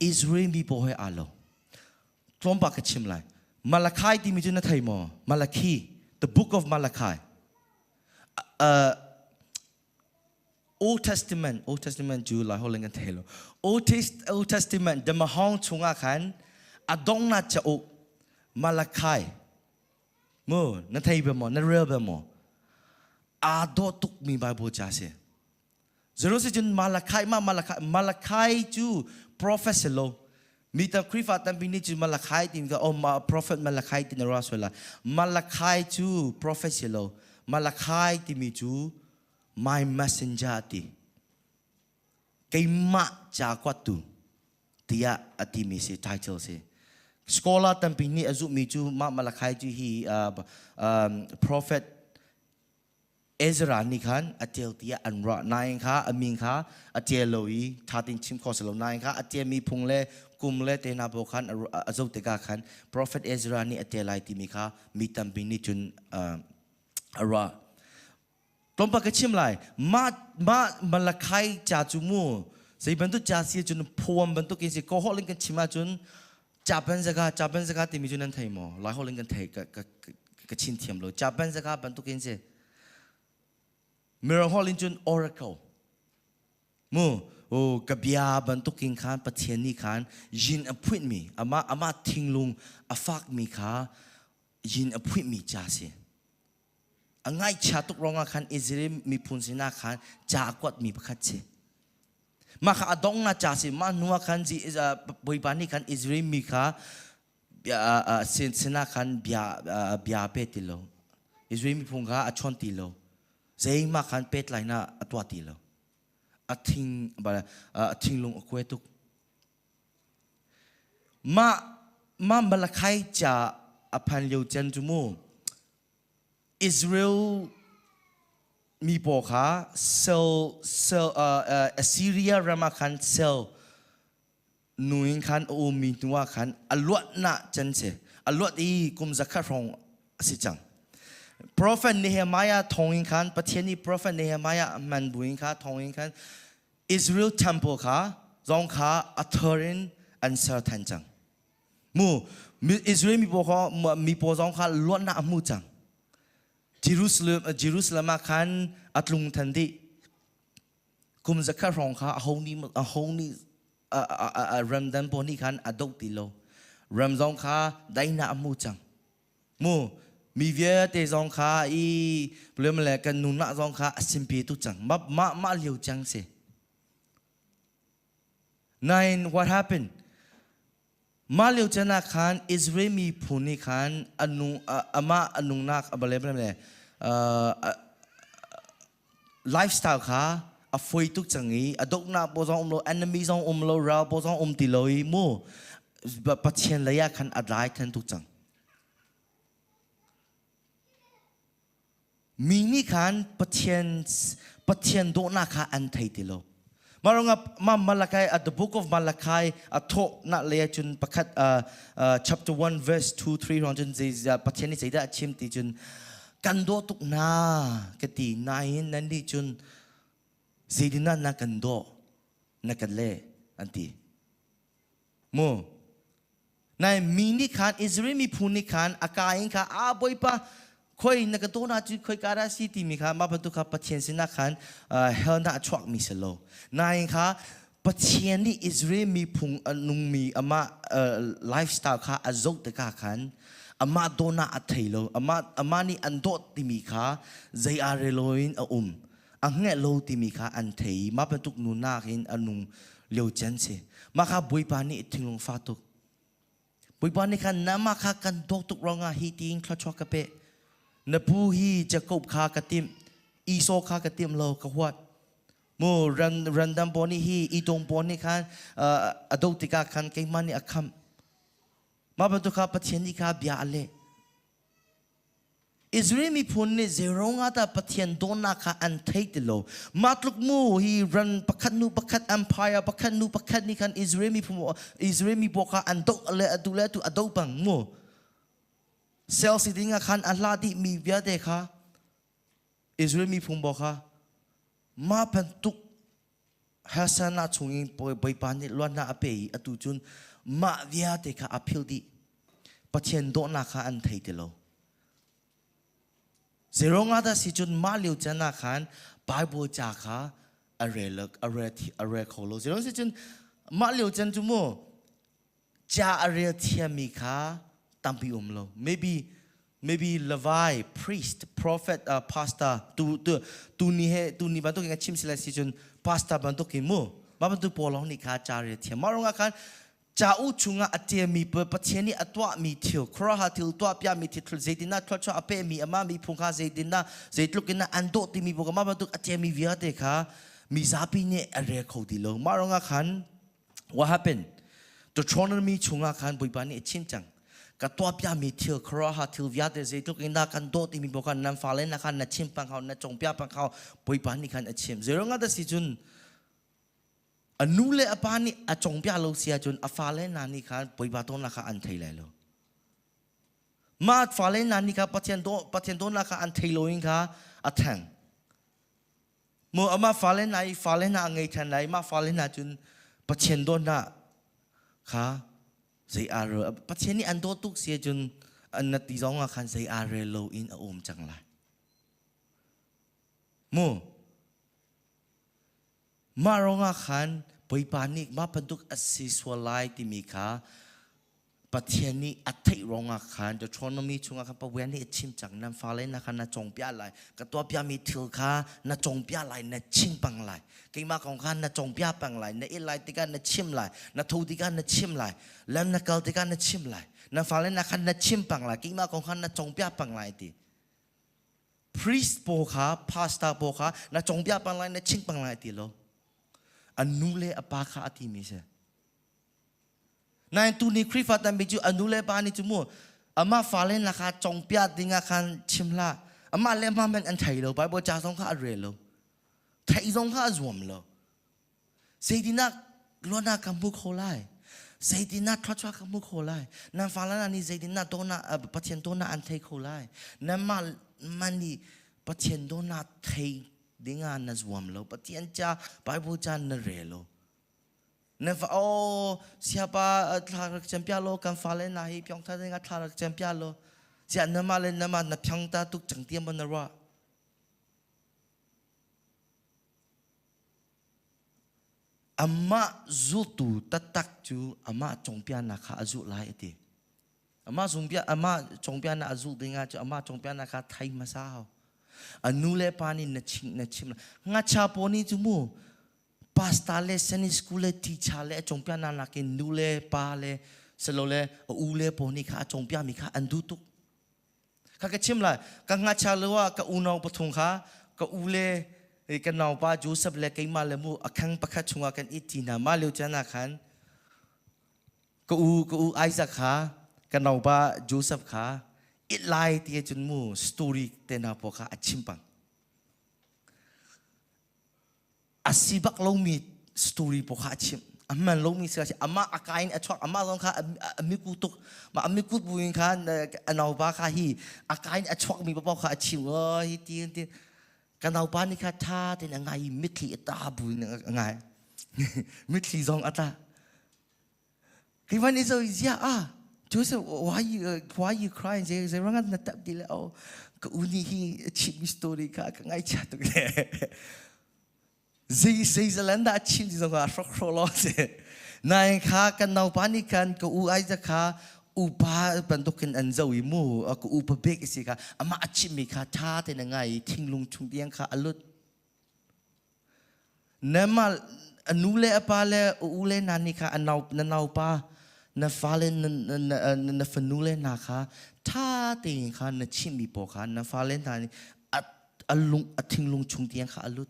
อิสราเอลมีโบเหอาโลตรงปากชิมไหลมาลาคายที่มีจุนไทยมอมาลาคี the book of Malachi Old Testament จูหลายคนเล่นกันเทโล Old Testament เดมาห้องชงอาคันอดงนาจะอุมาลาคายมือนั่นไทยแบบมอนั่นเรียลแบบมออาโดตุกมีไบเบิลจ้าเสียจะรู้สึกจนมาลาคายจู prophet โลมีแต่คริฟ้าตั้งปีนี้จูมาลาคายที่มีก็มา prophet มาลาคายที่นราสเวลามาลาคายจู prophet โลมาลาคายที่มีจูMy messenger ti kay ma jakwatu tia ati mi se title se scholar tampini azu mi chu ma malakai chu hi prophet Ezra ni khan atel tia anra nine kha amin kha atel loi thatin chim khoslo nine kha atel mi phungle kumle te na bo khan azu te ka khan prophet Ezra ni atelai ti mi kha mi tampini chun araตรงปากชิมไหลมาละใครจ่าจูมูสิบรรทุกจ่าเสียจนพวมบรรทุกกินสิโกหกเล่นกันชิมาจนจ่าเป็นสกาที่มีจนนั้นไทยหมอหลายคนเล่นกันไทยกับชินเทียมเลยจ่าเป็นสกาบรรทุกกินสิมีรหัสเล่นจน oracle มูโอ้กับยาบรรทุกกินขันปะเทียนนี่ขันยินอภิษมีอามาทิ้งลุงอาฟักมีขายินอภิษมีจ่าเสียง่ายชาตุกรองอาคันอิสราเอลมีพุนสินาคันจากวัดมีประคัตเชมาข้าดงนาจ่าสิมานัวคันจีบอยบานีคันอิสราเอลมีข้าสินาคันเบียเปติโลอิสราเอลมีพุงข้าชอนติโลเซมาคันเป็ดไหลน่าตัวติโลทิ้งลงอควตุก มามาละใครจะอภันเลียวเจนจุมูอิสราเอลมีปอค่ะเซลซีเรียรามาคันเซลนุยคันโอมีนัวคันอลวดน่ะจันเสอลวดอีกุมจักรรองสิจัง Prophet Nehemiah ทองอินคันประเทศนี้ Prophet Nehemiah มันบุญค่ะทองอินคัน Israel Temple ค่ะรองค่ะอัทเรินอันเซอร์ทันจังมูอิสราเอลมีปอค่ะมีปอรองค่ะลวดน่ะมูจังเยรูซาเล็มคันอัตลุงทันดีกุมจักรรองค่ะฮาวนี่รัมดันปอนี่คันอดอกติโลรัมรองค่ะได้น่ะมูจังมูมีเวียเตจงค่ะอีเปลือยมาแล้วกันนุนน่ะจงค่ะสิมพีตุจังมาเลียวจังเส Nine what happened มาเลียวจังนักขันอิสราเอลมีผู้นิขันอนุมาอนุนักอะไรแบบนี้ไลฟ์สไตล์ค่ะอฟวยตุจังอีอดอกน่ะปอจงโล enemy จงโลเราปอจงติโลอีมูปัจเจียนระยะขันอัดไลท์ทันตุจังมีนี่ขันปะเทียนโดนักขันอันไทยติโลมาลงกับมาลาคาย at the book of Malachi อัทโตนักเลียจุนประคัดchapter 1 verse 2 3รองจุนจะปะเทียนนี่จะได้ชิมติจุนกันโดตุกนากตินายนั่นดิจุนสิดินันนักกันโดนักกันเล่อันตีโมนายมีนี่ขันอิสราเอลมีผู้นี่ขันอากาศขันบอยปะคอยนักตัวน่าจะคอยการสิที่มีค่ะมาบรรทุกกับปะเทียนสินักขันเฮลน่าชวกมิสโลนายค่ะปะเทียนนี่อิสราเอลมีพุงนุงมีไลฟ์สไตล์ค่ะอโศกตะกาขันโดน่าอัฐิโลนี่อันโดติมีค่ะใจอาร์โลอินอังเงโลติมีค่ะอันเทยมาบรรทุกนุนาเห็นนุงเลียวเจนเซมาค่ะบุยปานี่ถึงลงฟ้าตุกบุยปานี่ค่ะน้ำมาค่ะกันโดตุกรองอาฮิติงคลาชวกเปนผู้ฮีจะกบขากระติมอีโซขากระติมเรากวัดโมรันดัมปอนี่ฮีอีตงปอนี่คันอดติกาคันเกมันนี่อักคำมาบรรทุกข้าปะเทียนนี่ข้าบิอาเลอิสราเอลมีพูนนี่เจรงอาตาปะเทียนโดนักข้าอันเทติโลมาตลุกมูฮีรันประคัดนูประคัดอัมพายประคัดนูประคัดนี่คันอิสราเอลมีบอกข้าอันโดเลดูเลตุอดบังมูเซลสิดิ้งขันอัลลาดิมีเวียเดค่ะอิสราเอลมีพุ่งบอกค่ะมาเป็นตุกฮัสนาชงอินไปปานิล้วนน่าอเปย์อตุจุนมาเวียเดค่ะอภิลดิปัจเจนโดนักค่ะอันไทยเดโลเซโรงอาดาสิจุนมาเลียวจันนักขันไบเบิลจากค่ะอะไรโคโลเซโรงสิจุนมาเลียวจันจุโมจาอะไรเทียมีค่ะTampi umlo maybe Levi priest prophet pastor tu ni bantu ke chim sila si chun pastor bantu ke mu ma bantu polong ni kha cha re thia maronga khan cha u chunga atia mi pa cheni atwa mi thio khra ha til twa pya mi thil zaitina thwa cha ape mi ama mi phungkha zaitina zaitlukina ando ti mi boga ma bantu atia mi via te kha mi zapi ne are khodi lo maronga khan what happened Deuteronomy chunga khan buibani chim changกัตัวพยามีเที่ยวคราฮาทิลวิอาเดซิทุกอินดากันโดติมีบอกกันนั่นฟ้าเล่นนักขันนัดชิมปังเขานัดจงพยาปังเขาปุยปานี่ขันนัดชิมเจริญงัดสิจุนอนุเลอปานี่จงพยาโลเซียจุนฟ้าเล่นนันนี่ขันปุยปาต้นนักขันอันเทเลยโลมาฟ้าเล่นนันนี่ขันปัจเจนต้นนักขันอันเทโลอิงขันอัดแทงมัวมาฟ้าเล่นนันไงขันไหนมาฟ้าเล่นนันจุนปัจเจนต้นนักขันใจอาร์ปัจเจนี่อันโดตุกเสียจนอันนัดที่สองอาคันใจอาร์โลอินอมจังเลยมาร้องอาคันไปปานิกมาพันธุกอสิสวลายที่มีขาปัจเจนี่อัฐิร้องอาคันจะชนมีชงอาคันปะเวนี่ชิมจังนั่นฟ้าเลยนะคันนัดจงพิอาไลกับตัวพิอามีทิลขานัดจงพิอาไลนัดชิมปังไลกิมาของขันนัดจงพิอาปังไลนัดอิไลติกันนัดชิมไลนัดทูติกันนัดชิมไลแล้วนักเกลติกันนัดชิมไลนัดฟ้าเลยนะขันนัดชิมปังไลกิมาของขันนัดจงพิอาปังไลตีพรีสโปขาพาสตาโปขานัดจงพิอาปังไลนัดชิมปังไลตีโลอันนู้เลอปาขาอติมิเซ นายตูนี่คริฟัตันไปจูอนุเลปานี่จูมัวอามาฟาเลนราคาจงเปียดิงาคันชิมลาอามาเลมาเป็นอันไทยเราไปบ่จ่าสงข้าเรโลไทยสงข้าจวมโลเสียดินักล้วนนักคำพูดโคไลเสียดินักทศวรรษคำพูดโคไลนั่นฟาเลนนี่เสียดินักโดนปัจเจนโดนอันไทยโคไลนั่นมันนี่ปัจเจนโดนไทยดิงานจวมโลปัจเจนจ่าไปบ่จ่านเรโลNever siapa tharak champialo kan falen nahi pyong tha denga tharak champialo sia nama le nama na pyong ta tuk changtiam banara amma zutu tatak chu amma chongpia na kha azu lai ati amma chongpia na azu denga chu amma chongpia na kha thai masao anule pani na chim nga cha poni chu mu pasta le seni school le teacher le chongpia na na ke nule pa le selo le u le poni kha chongpia mi kha andu tuk kha ke chim la ka nga cha lewa ka unau pathung kha ka u le ka nau pa joseph le ke ma le mu akhang pakha chunga kan itina ma leu chana khan ka u isaac kha ka nau pa joseph kha it lai ti chun mu story te na po kha achimpang asibak lomi story po kha chim amman lomi sa ama akain atwak ama long kha amikutuk ma amikut buin kha anau ba kha hi akain atwak mi pa kha chim hi tin kanau pa ni kha tha tin ngai mitli ata buin ngai mitli zong ata kiwan is yeah Joseph why you crying they rangat na tap dile oh ka uni hi chim story kha ngai chat Zai zalanda chim di zonga frokro se nai kha kan nau pani kan ko u ai za kha u pa bantokin anzawi mu ko u pa bek isi kha ama achim mi kha tha te na ngai thinglung chung tiang kha alut namal anule apale u le nani kha anau pa na falen na fanule na kha tha te kha na chim mi po kha na falen tani alung athinglung chung tiang kha alut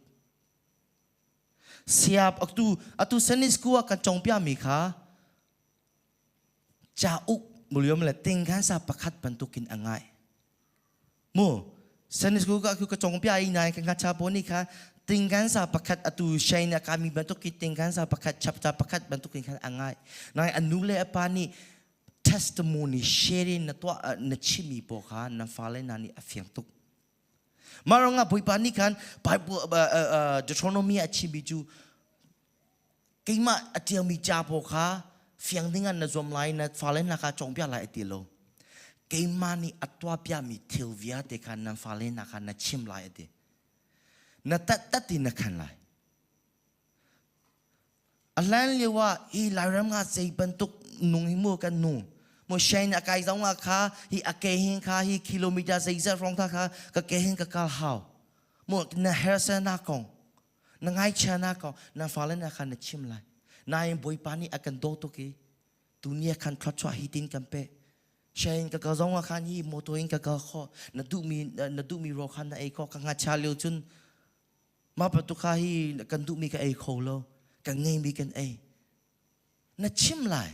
siap atu senis kuwa kan chongpia mi kha cha uk muliom le tingkan sa pakhat bantukin angai mo senis kuwa ka chongpia inai kan cha poni kha tingkan sa pakhat atu shaina kami bantukin tingkan sa pakhat chapta pakhat bantukin kan angai nai anule apani testimony sharing na to na chimi po kha na fale nani afyang tuk Maronga boipani kan Bible Deuteronomy achibiju keima atiang mi chapo kha fiang dingan na zom lai na falen na kha chongpia lai etilo keima ni atwa pia mi thilvia te kan na falen na kha na chim lai ete na tat na kan lai alan lewa hi lairam nga sei bantuk nung himu kan nu mo shain akai zong kha hi akehin kha hi kilometer sei za rong tha kha ka kehin ka kal hau mo na hersa na kong na ngai chana ko na falen na khan na chim lai na in boy pani akan do to ki dunia khan thachwa hitin kampe shain ka zong khan hi motoin ka kho na du mi ro khan na ai ko ka nga cha leu chun ma pa tu kha hi kan du mi ka ai kho lo ka ngei mi kan ai na chim lai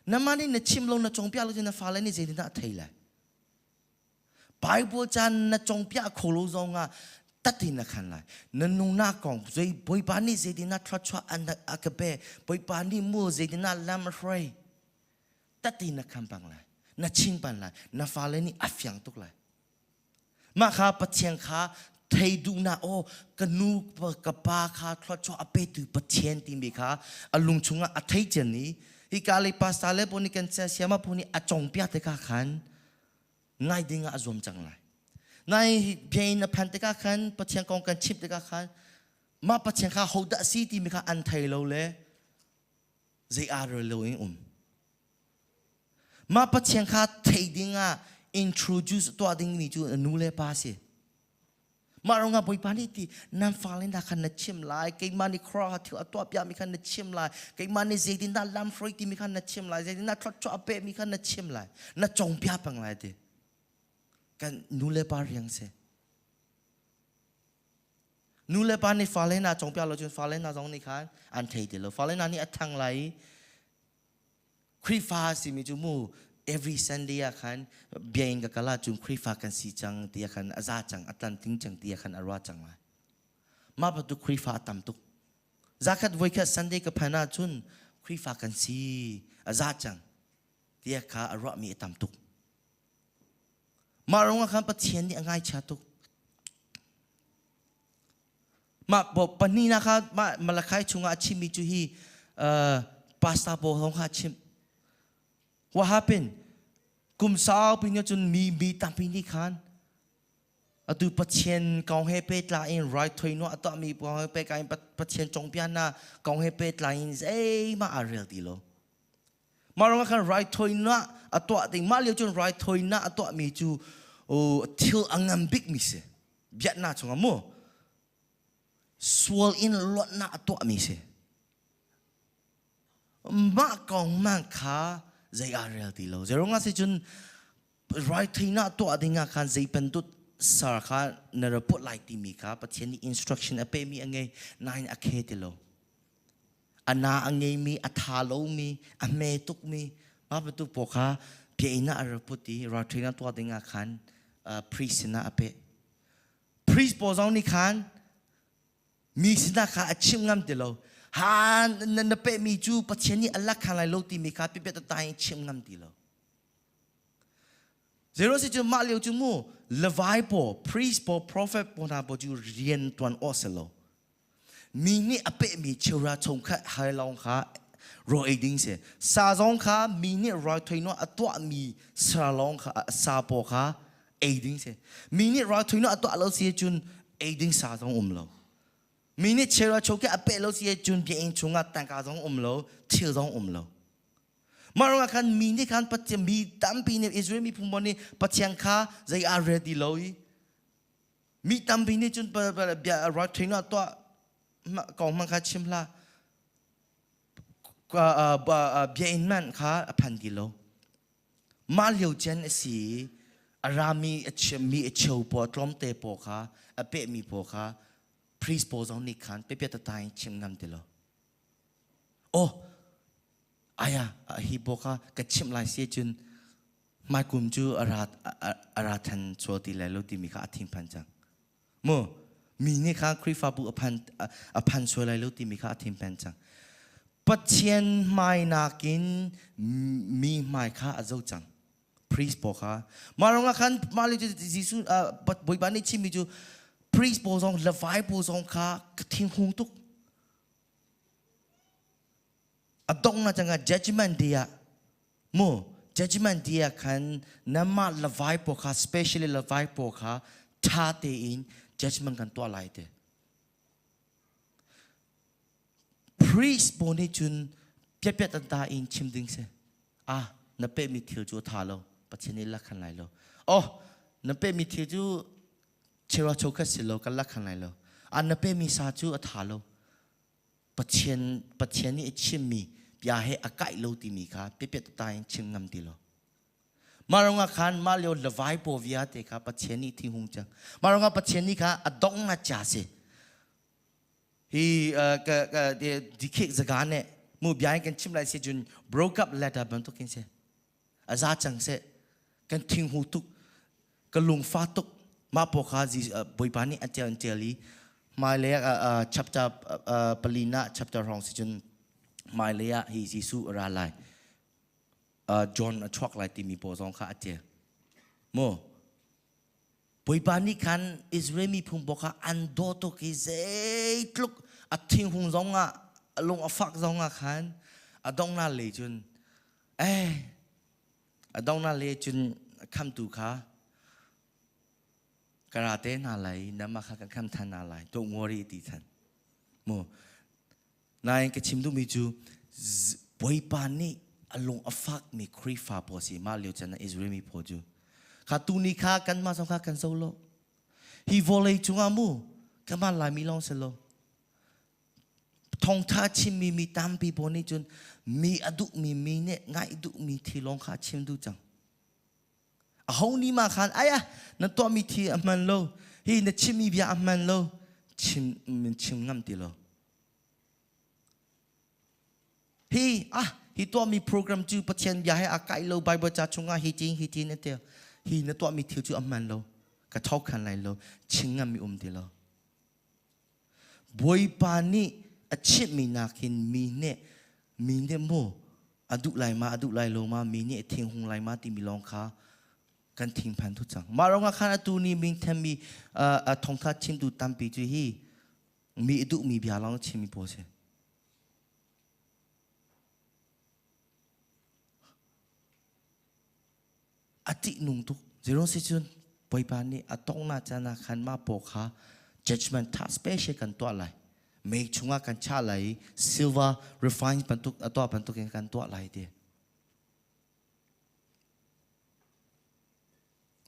namani na chimlo na chongpia lo na falen ni zedi na thaila Bible chan na chongpia kholo zonga tatin na khan lai na nung na kong zoi boy pani zedi na thachwa an akabe boy pani mu zedi na lam frei tatin na khan pang lai na ching pan lai na falen ni afyang tuk lai ma kha pathiang kha thei du na o kanu ka pa kha thachwa ape tu pathian ti mi kha alung chunga athei chen ni Ikali pasale puni kan siama puni acong pia te ka khan ngai dinga azom chang lai nai biain na phan te ka khan pathiang kong kan chip te ka khan ma pathiang kha hoda si ti mi kha an thai lo le zai ar lo in ma pathiang kha thei dinga introduce to ding ni chu nu le pa se Maronga boy pani ti nan falen da khan na chim lai ke mani kra thu atwa pya mi khan na chim lai ke mani zedin da lam froi ti mi khan na chim lai zedin na thot cho ape mi khan na chim lai na chong pya pang lai te kan nule pa riang se nule pa ni falen na chong pya lo chun falen na zong ni khan an thei te lo falen na ni athang lai คริฟ้าสิมีจูมู every Sunday คันเบียงกับกะลาจุนคริฟ้ากันสีจังเตียคันอาซาจังอัตันติงจังเตียคันอารวาจังไลมาประตูคริฟ้าตำตุกzakatไว้แค่ Sunday กับพนาจุนคริฟ้ากันสีอาซาจังเตียขาอารวามีตำตุกมาลงคันปะเทียนนี่ง่ายชาตุกมาบอกปนีนะครับมาละใครชุงอาชิมิจูฮีพาสต้าโบลงอาชิม What happened กุมสาวพิญญาจุนมีตามพินิคันอดูปะเทียนกองเฮเปตลาอินไรทอยโนอตมีกองเฮเปกันปะเทียนจงเปียนากองเฮเปตลาอินมาอาเรลดีโลมาลงกันไรทอยโนอตัวติงมาเลี้ยวจุนไรทอยโนอตัวมีจูโอ้ทิลอังงัมบิกมิเสเบียดนาชงอามูswirl in lot na ato mise ma kong man kha zai arel ti lo zero nga se chun right thina to adinga khan zai pen tut sar kha na report like ti mi kha pathian ni instruction ape mi angai nine akhe ti lo ana angai mi atha lo mi ame tuk mi ma patu po kha pe ina report ti right thina to adinga khan priest na ape priest po zong ni khanมีสินะค่ะชิมงามเดลฮานนันเปมีจูปัจเจนี่อัลลักขันไลโลตีมีค่ะพิเปตตายชิมงามเดลเจโรสิจูมาเลียวจูมูเลวายโปพรีสโปโปรเฟตโปนาโปจูเรียนตัวนอสโลมีนี่อเปมีเชราชงค่ะไฮลองค่ะรอเอดิงเสซาซองค่ะมีนี่รอยทอยโนอัตัวมีซาลองค่ะซาโปค่ะเอดิงเสมีนี่รอยทอยโนอัตัวเราเสียจุนเอดิงซาซองโลมีนี่เชื่อว่าโชคแค่อเปโลเสียจุนเพียงชงอ่ะแต่งกาซองโลเชื่อซองโลมาลงกันมีนี่กันปัจจัยมีตั้มปีนี่อิสราเอลมีพุ่มบอลนี่ปัจจัยข้าใจอาร์เรดิโลยมีตั้มปีนี่จุนเบียร์รอยทิ้งอ่ะตัวกองมันข้าชิมละเบียร์อินแมนข้าพันกิโลมาเลียวเจนสีอารามีมีเชียวปอดล้มเตะปอข้าอเปมีปอข้าพรีสโพสองนี่ขันเปเปตตายชิมงามเดลโอ้อายะฮิโบกากระชิมลายเสียจุนมากุมจูอาราทันโชติเลโลติมีข้าทิ้งพันจังโมมีนี่ข้าคริฟาบุอพันโชไลโลติมีข้าทิ้งพันจังปัจเจียนไม่นากินมีไม่ข้าอาจูจังพรีสโพกามาลงกันมาเลยจะจิสุปัจบุยบานิชิมิจูพรีสโปซองเลวายโปซองข้ากทิ้งหงตุกอดงน่าจะงา judgment dia โม judgment dia คันน้ำมาเลวายโปข้า especially เลวายโปข้าท่าเตอิน judgment กันตัวอะไรเตพรีสโปนี่จุนเปียตันตาอินชิมดึงเสนับเป็นมีเที่ยวจูท่าโลปัจจุบันลักขันไหลโลโอ้นับเป็นมีเที่ยวจูเชื่อว่าโชคสิโลกันลักขันไหลโลอันนับเป็นมีซาจูอัฐาโลปัจเจียนนี่ชิมมียาให้อากาศโลติมีค่ะเปียตายชิมงามติโลมาลงอาคารมาเลี้ยวเลวายโปวิอาเตค่ะปัจเจียนนี่ทิ้งหงจังมาลงอาปัจเจียนนี่ค่ะอดงน่าจ่าเสฮีดิเคกสการเนี่ยมูบยายกันชิมไรเสียจน broke up letter บันทุกินเสอาซาจังเสกันทิ้งหูตุกกันลุงฟ้าตุกมาปกาจีบอยปานี่อันเจลีมาเลยchapter ปลีน่า chapter รองสิจนมาเลยฮีจีสุราไลจอห์นทวักไลที่มีโพสองข้าอันเจโมบอยปานี่คันอิสราเอลมีพุ่งบอกว่าอันโดตุกิเซตลุกอัดทิ้งหงซองลงฟักซองคันอดองน่าเลยจนอดองน่าเลยจนคำตูค่ะกระเตน่าเลยน้ำมาข้ากันคำทันน่าเลยตัวงอรีตีทันโมนายก็ชิมดูมีจูบอยปานี่ลงฟักมีครีฟ้าพอสิมาเลี้ยวจันอิสราเอลมีพอจูข้าตูนี่ข้ากันมาสองข้ากันโซโลฮีวอลเลยจุงอามูกันมาลายมีลองเซโลทองท่าชิมมีตามปีบนี่จนมีอดุมีเนี่ยง่ายดุมีที่ลองข้าชิมดูจังเอานี่มาขันไอ้นั่นตัวมีที่อันมันโลฮีนั่นชิมมีเบียอันมันโลชิมงามตีโลฮี hi to mi program chu pathian bia hai akai lo bible cha chunga hi tin ne te hi na to mi thiu chu amman lo ka thau khan lai lo chinga mi ti lo boi pa ni achit mi na kin mi ne mo aduk lai lo ma mi ne thing hung lai ma ti mi long kha kan thing phan thu chang ma ronga khana tu ni ming them mi thong tha chim tu tam pi chu hi mi du mi bia long chim mi po se ati nung tu zero se chun poi pa ni atong na chana khan ma po kha judgment ta special kan to lai me chunga kan cha lai silver refined pantuk atwa pantuk kan to lai de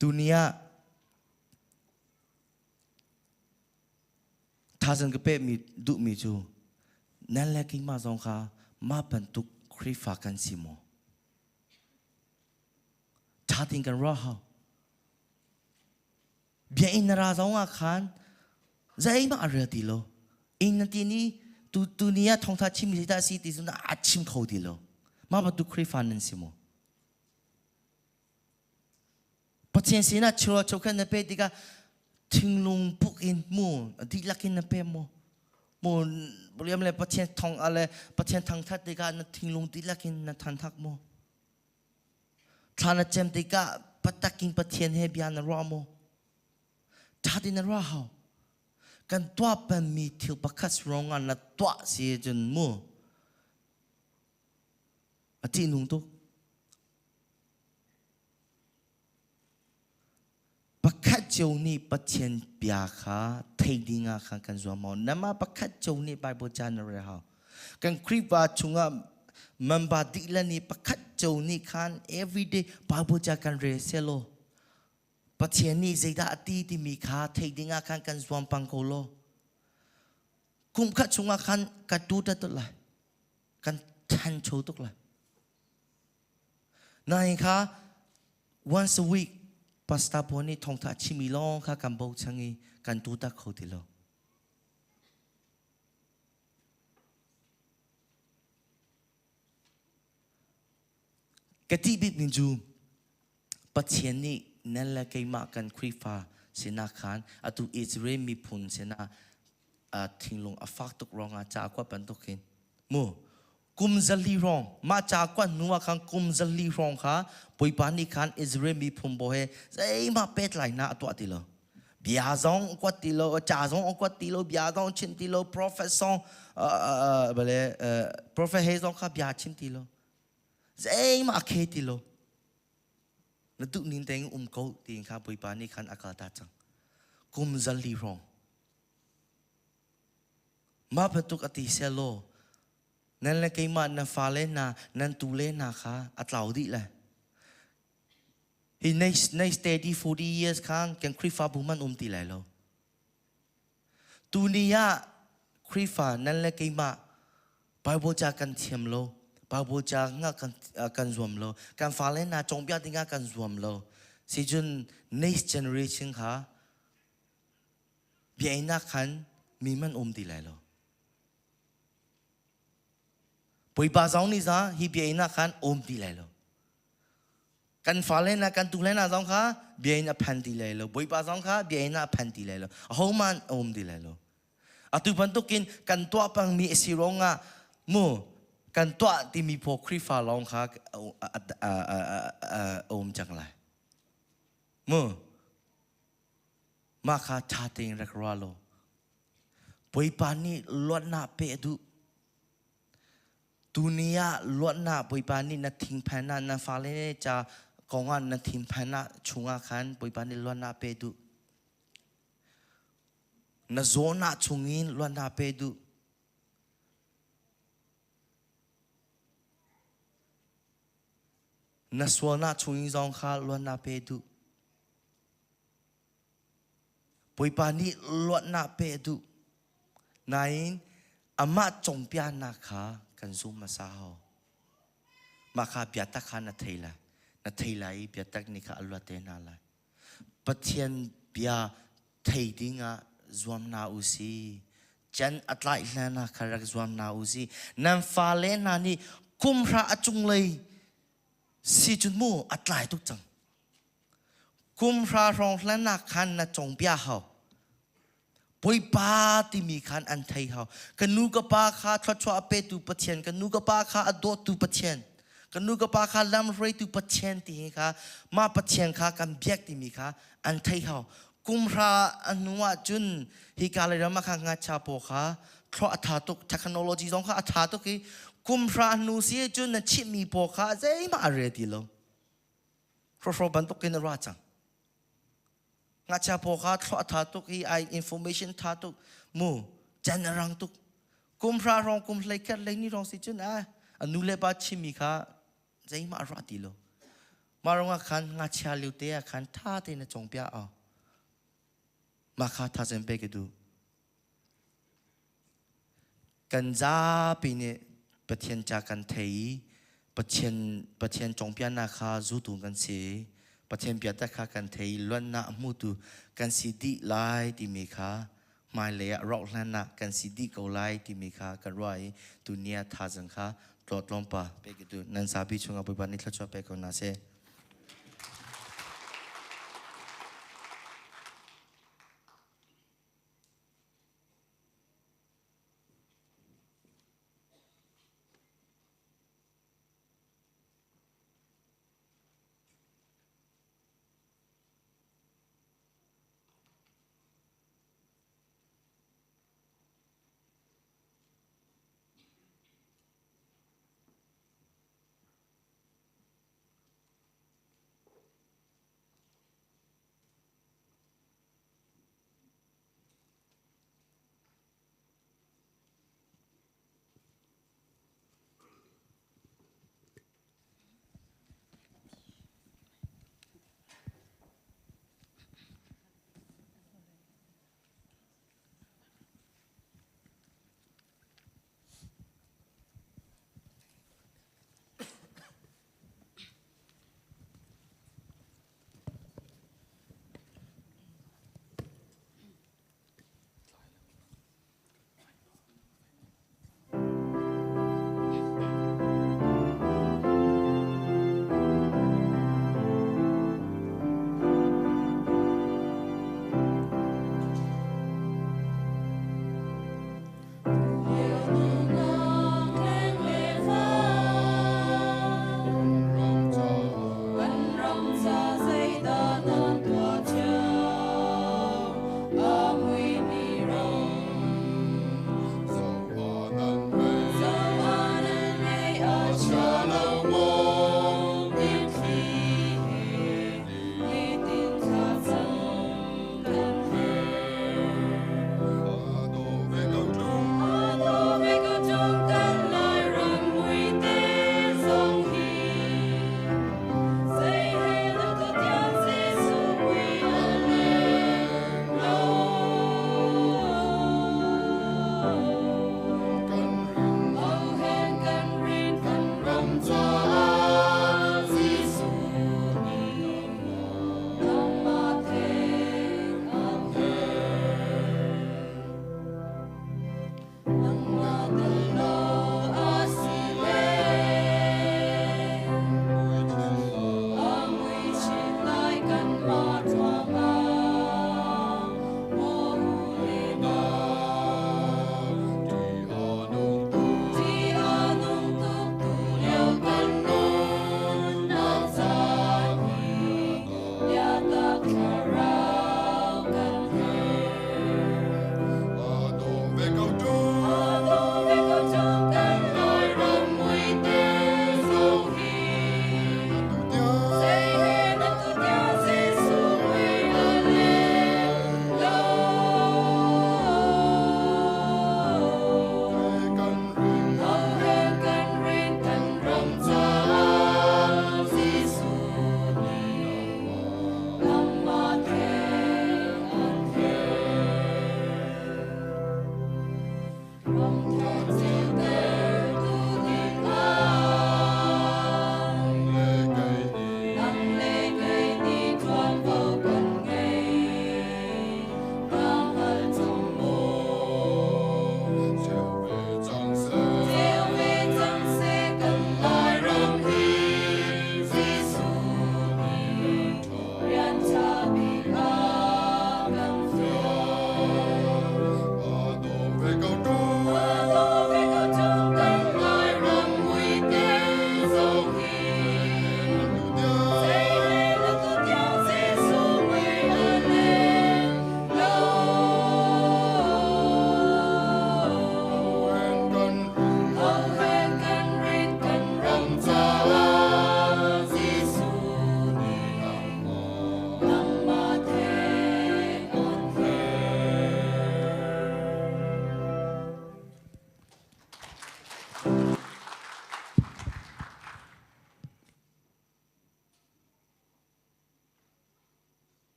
dunia thazan ke pe mi du mi chu nan la king ma zong kha ma pantuk khrifa kan simo cha ting kan ra ha bia in ra zong a khan zai ma ra ti lo in ti ni tu dunia thong tha chim si ta si ti su na achim kho ti lo ma pantuk khrifa nan simo patien sina chua chokan na pe diga thinglung pukin mo di lakin na pe mo boliam le patien thong ale patien thang that diga na thinglung di lakin na than thak mo thana chem diga patakin patien he bian na ra mo thadin na ra how kan twa pan mi thil pakhas wrong an na twa si jun mo ati nung to pakhat châu ni pathian bia kha theidinga kha kan zuamo nama pakhat châu ni bible janare ha kan kripa chunga mamba dilani pakhat châu ni khan everyday bible ja kan re selo pathian ni zeida ati ti mi kha theidinga khan kan zuam pang ko lo kum khat chunga khan ka tu ta to la kan than cho tok la nai kha once a week pasta poni thong tha chimi long kha kam bo changi kan tu ta kho ti lo kati bit min ju pathian ni nan la kai ma kan khrifa sina khan atu israel mi phun sina thinglong afak tok ronga cha kwa pan tokin mo kum zali rong ma cha kwa nuwa khan kum zali rong kha poipani khan israel mi phum bo he zai ma pet lai na atwa ti lo bia zong kwa ti lo cha zong kwa ti lo bia zong chin ti lo prophet song bale prophet he zong kha bia chin ti lo zai ma khe ti lo na tu nin teng ko ti kha poipani khan akal ta chang kum zali rong ma patuk ati selo nan la kai ma na fa le na nan tu le na kha atlau di la he next steady 40 years khan kan krifa buman ti lai lo dunia krifa nan la kai ma bible ja kan thiam lo bible ja nga kan zuam lo kan fa le na chong bia tinga kan zuam lo si jun next generation kha bia ina khan mi man ti lai lo poi ba zong ni za hi bia ina khan ti lai lo kan fa le na kan tu le na zong kha bia ina phan ti lai lo poi ba zong kha bia ina phan ti lai lo ho man ti lai lo atu ban to kin kan to pang mi si ronga mo kan to ti mi po khrifa long kha chang lai mo ma kha tha ting rak ra lo poi pa ni lot na pe du dunia luat na poi pa ni na thing phana na fa le cha konga na thing phana chunga khan poi pa ni luat na pe du na zona chungin luat na pe du na swona chungin zong kha luat na pe du poi pa ni luat na pe du nain ama chong pya na kha kan zoom ma sa ho ma kha pya ta kha na theila I pya tak ni kha alwa te na la pathian pya thei dinga zuam na usi chan atlai na kharak zuam na usi nan fa le na ni กุมพระจุงเลยสิจุนมูอัดไหลทุกจังกุมพระรองและนักขันนะจงเปียเขาป่วยปาที่มีขันอันไทยเขากันนูกับปาข้าทศวเปตุปเชียนกันนูกับปาข้าอดตุปเชียนกันนูกับปาข้าลำเรตุปเชียนที่เขามาปเชียนข้ากันเบียกที่มีเขาอันไทยเขากุมพระอนุวัจุนฮิกาเลยรามาข้างาชาโปข้าเพราะอัฐาตุเทคโนโลยีของข้าอัฐาตุกีกุมพระอนุเสียจุนนั้นชิมีโปข้าใจมาอะไรดีโลเพราะบันตุกินราจังงาชาโปข้าทอดทาตุกไออินโฟเมชันทาตุกมูเจนรังตุกกุมพระรองกุมเลยกัดเลยนี่รองสิจุนอนุเลบาชิมิข้าใจมาอะไรดีโลมารองขันงาชาลิวเตียขันท่าเตนจงเปียเอามาข้าท่าเซมเปกดูกันจ้าปีนี้ประเทศจากกันไทยประเทศจงเปียนาข้าจูตุกันเสียประเทศเปียตะข้ากันไทยล้วนน่ะมุตุกันสิดีไลที่มีข้าไม่เลยรอกล้านน่ะกันสิดีเกาไลที่มีข้ากันรวยตุเนียท่าจังข้าตลอดลมป่าเปกดูนันสาบิชงอภิบาลนิทรรศเปกนาเซ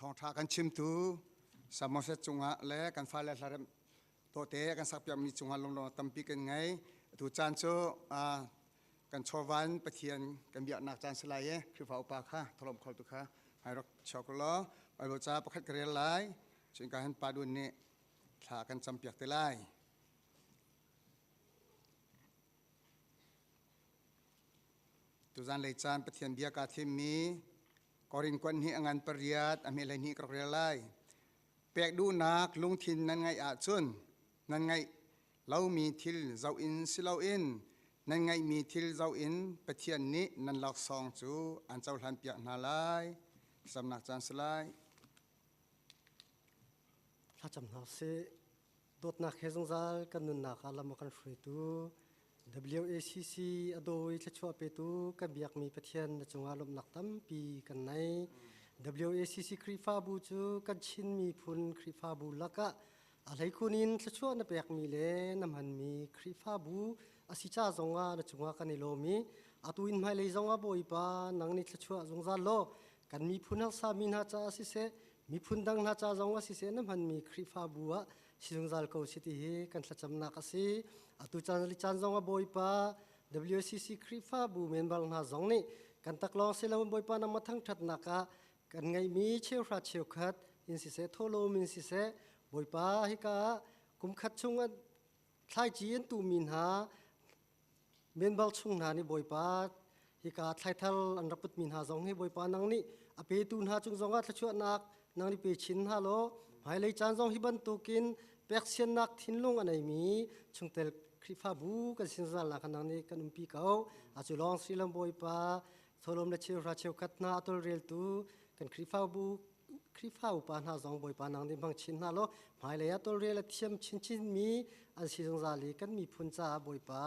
ทองทากันชิมตูสามเสจุงะและกันฟ้าและลาเรมโตเตกันสักเปียมีจุงะลงตั้มปีกันไงตูจานโซกันชวันปะเทียนกันเบียนักจานสลายคือฝ่าอุปาค่ะถล่มเขาตุค่ะให้รักชาวกล้อไปบูชาประคัดกระเรียนไล่จึงการหันปาดุนนี่ถ้ากันจำเปียกเตไลตุจานเลยจานปะเทียนเบียกาทิมมีกอรินควันนี้งานปริยัติอเมรินีกระเรียนไล่เปียกดูนักลุงทินนั่นไงอาจุนนั่นไงเรามีทิลเจ้าอินสิเราอินนั่นไงมีทิลเจ้าอินปะเทียนนี้นั่นหลักสองจูอันเจ้าทันเปียกนาไลสำนักจานสลายถ้าจำหน้าเสดดนักเฮซงซาลกันนุนนักอาลามกันฟรีตู WACC อโดยชัวเปตูกับเบียกมีปะเทียนจงอารมณ์นักตั้มปีกันใน WACC ครีฟาบูจูกันชินมีพุนครีฟาบูลักะอะไรคุณอินชัวนับเบียกมีเลน้ำมันมีครีฟาบูอาศิจ้าจงอาจงอากันในโลมีอาตุอินไม่เลยจงอาบอยปานังนิชัวจงซาโลกันมีพุนหักสามินหัจ้าสิเสมีพุนดังหัจ้าจงอาสิเสน้ำมันมีครีฟาบัวสิจงซาลเขาสิที่กันสัจจำนักสิอาตุจานลิจานจงอาบอยปา WCC ครีฟาบูเมนบัลนาจงนี่กันตักลองเซลล์บอยปานำมาทั้งทัดนักกันไงมีเชี่ยวราเชี่ยวขัดอินสิเสทโลมินสิเสบอยปาฮิกากุมขัดชงอันทายจีนตูมินหาเมนบัลชงนานี่บอยปาฮิกาไททัลอันรับปุตมินหาจงให้บอยปานังนี่อเปตูนหาจงจงอาทชวนักนังนี่เปชินฮาโลหายเลยจานจงฮิบันตุกินเปกเซียนนักทิ้นลงอันไหนมีชงเตลคริฟาบูกันสินซาลนักนังนี่กันปีเขาอาจุลองสิลมบอยปาโทลมเลเชียวราเชียวคัดนาอัตเรลตูกันคริฟาบูคริฟาอุปานาจงบอยปานังนี่บังชินฮาโลหายเลยอัตเรลเทียมชินมีอันสิจงซาลีกันมีพุนจ้าบอยปา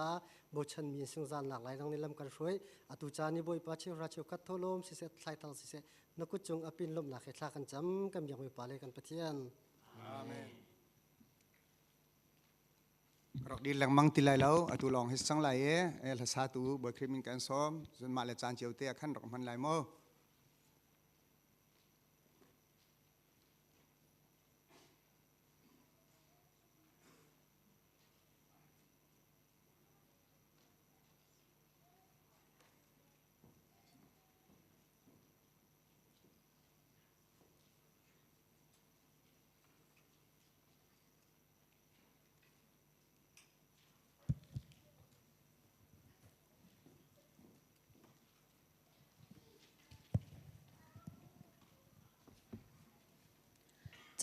บชันมีสิงซาหนักหลายนังนี่ลำกันช่วยอตุจานี่บอยปาเชียวราเชียวคัดโทลมสิเสไททัลสิเสนักจงอภินลมหนักเหตุกันจำกันยังบอยปาเลยกันปะเทียนอาเมนรักดีแรงมังติไลแล้วอตุลองให้สังไหลเอลสาตูบอยคริมินกันซ้อมจนมาเลจานเจียวเตะขั้นรักมันไหลโม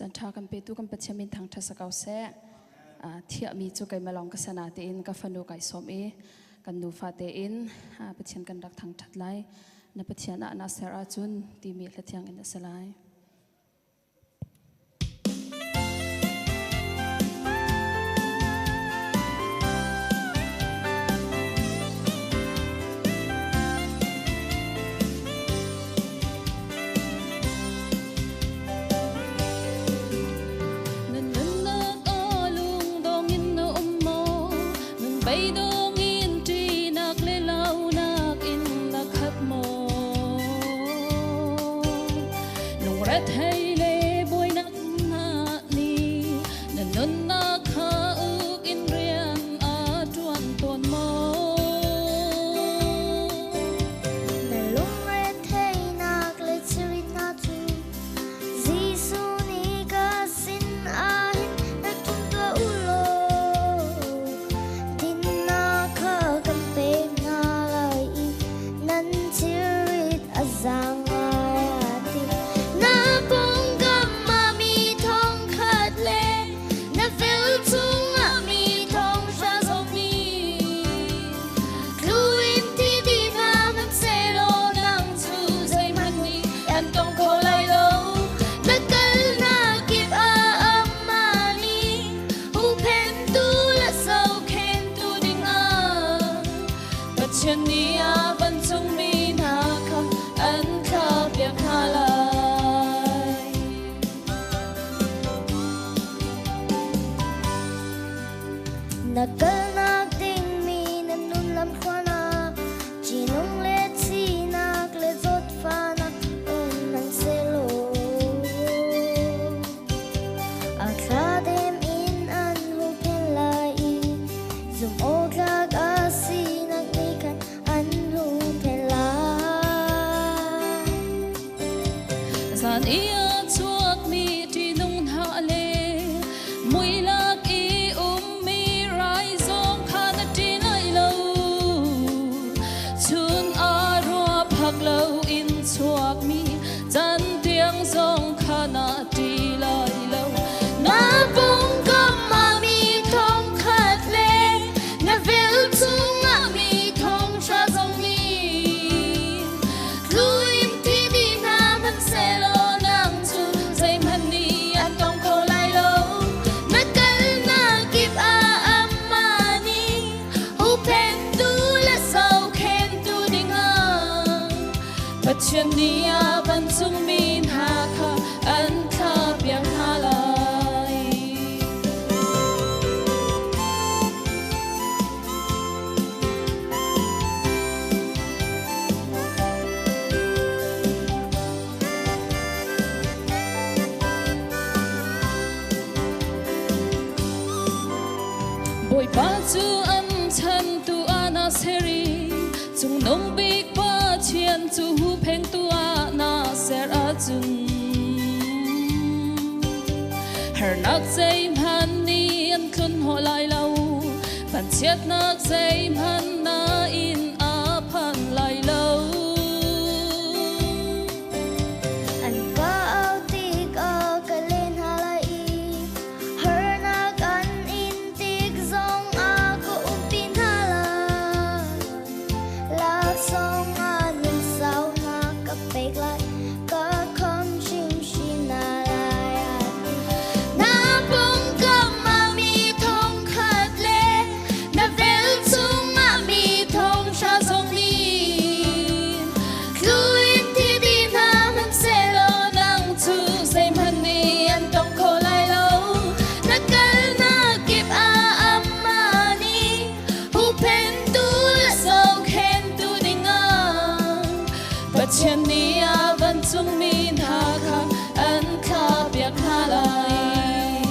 จันทากันไปตุกันปัจฉิมินทางทัศกาวเสเทียมีจุกัยมาลองกัสนาเตอินกับฟันดูไก่สมกันดูฟาเตอินปัจฉิมกันรักทางทัดไลนับปัจฉิมนาเสราจุนตีมีละเทียงอินสลายAzang ayati na pong san ia chuak mi ti nung ha le mui lak I mi rai zong khana ti lai lo chun a ro phak lo in chuak mi chan tiang zong khana ti lai lo na bong kam ma mi thong khat le na vel chung a mi thong sha zong mi luim ti di na man se lo nang chu zai man ni an tong ko lai lo na kal na kip a amma ni hu pen tu la sau khen tu ding a but chen ni a ban chung min ha kha an kha piang ha lai boy pa chu an chan tu ana seri chung nong big pa chian chu hu pheng tu ana ser a chung her nak zai man ni an khun ho lai lo pan chiat nak zai man na in a phan lai lo An ka au tik a ka len halai her nak an in tik zong a ko upin halai la song a nun sao na ka pek lai ka khom shim shim na lai na bong kam ma mi thong khat le na vel chung ma mi thong sha zong ni Luim ti di na man se lo nang chu zai man ni an tong ko lai lo na kal na kip a amma ni hu pen tu la sau khen tu ding a but chen ni a ban chung min ha kha an kha piak ha lai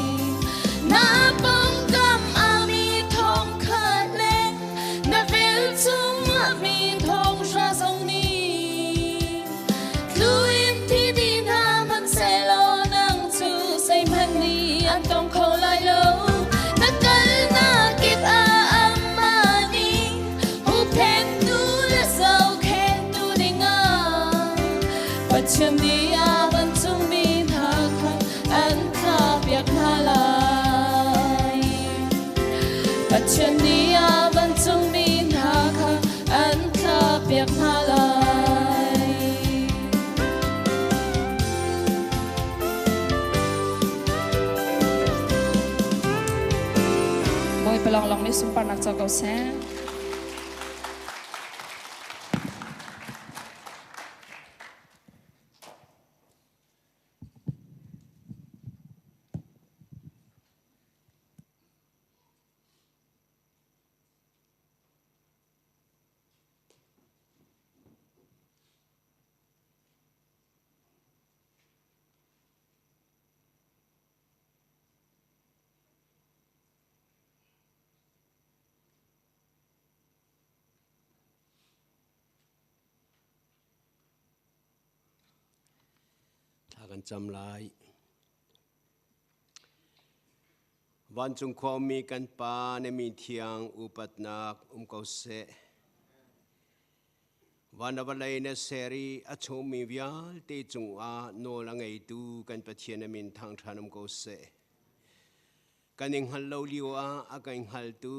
na bong kam a mi thong khat le na vel chung a mi thong sha zong ni Luim ti di na man se lo nang chu say man ni an tong ko lai lo na kal na kip a amma ni hu pen tu la sau khen tu ding a but chen ni a ban chung min ha kha an kha piak ha lai but chen ni a ban chung min ha kha an kha piak ha lai boy pelong long ni sumpar nak cho kau seถ้ากันจำลายวันจงความมีกันปาในมีเทียงอุปัตนักเกาเสวันวันเลยในเสรีอชมมีวิญญาณเตจงอาโนลังไอตูกันปะเทียนมินทางทานเกาเสกันยิงฮัลโลลิวอากันฮัลตู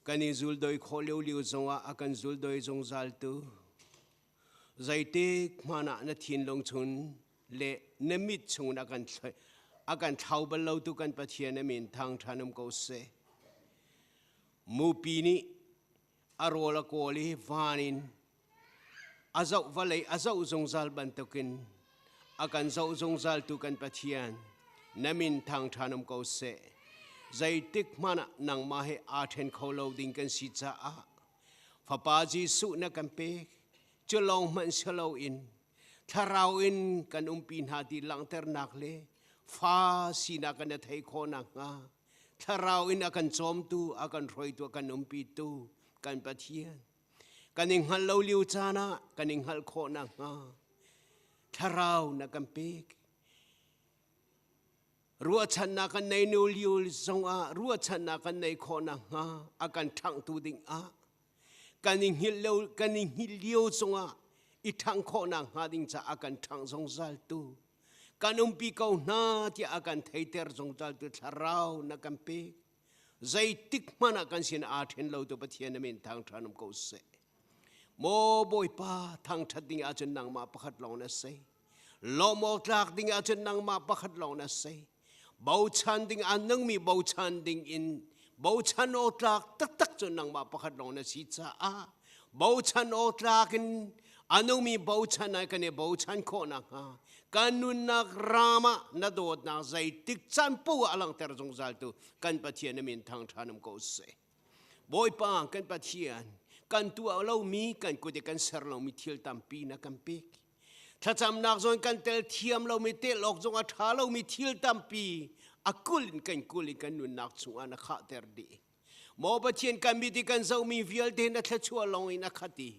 กันยิงจุลโดยโคลิวลิวจงอากันจุลโดยจงจัลตูใจเต็กมานะนทินลงทุนเละนมิดชงอากันเท้าบลลูตุกันปะเทียนมินทางทานเกาเสมูปีนี้อารมณ์ละโกลีวานินอาเจ้าวันเลยอาเจ้าจงจัลบันตุกินอากันเจ้าจงจัลตุกันปะเทียนนมินทางทานเกาเสใจติกมานะนังมาให้อาเทนเขาเราดิ้งกันสิจ้าฟ้าปาจีสุนักกันเปกจะลองมันเชลาอินถ้าเราอินกันปีนหาดีหลังเตอร์นักเลฟ้าสีนักกันไทยโคนักงาถ้าเราอินอากันจอมตูอากันรอยตัวกันปีตูกันปะเทียนกันยิงฮัลโลลิวจานะกันยิงฮัลโคนักงา Tharau na kampik. Ruatan na kan nay nuliul zonga, ruatan na kan nay kona nga, akan tang tuding a. Kaning hilio zonga, itang kona nga ding sa akan tang zong zaltu. Kanumpi kau na ti akan taiter zong zaltu tharau na kampik. Zay tikman akan sin atin lau tu patian namin tang tanam ko se. Mo boy pa tang tating atin nang mapakat lau na say. Lomo tlak ding atin nang mapakat lau na say. Bau chan ding anang mi bau chan ding in. Bau chan o tlak tak chun nang mapakat lau na si cha a. Bau chan o tlakin anong mi bau chan ay kane bau chan ko na ha. Kanun nagrama na dood na zay tiksan po alang terzong zalto kan patian namin tang tanam ko se. Boy pa kan patian kan tua lau mi kan kude kan ser lau mi til tampi na kampik. Tatam nak zon kan tel tiam lau mi tel ok zong at halau mi til tampi akulin kan nun nak zong anak khater di. Mo patian kan biti kan zau mi vial de na tachua long ina khati.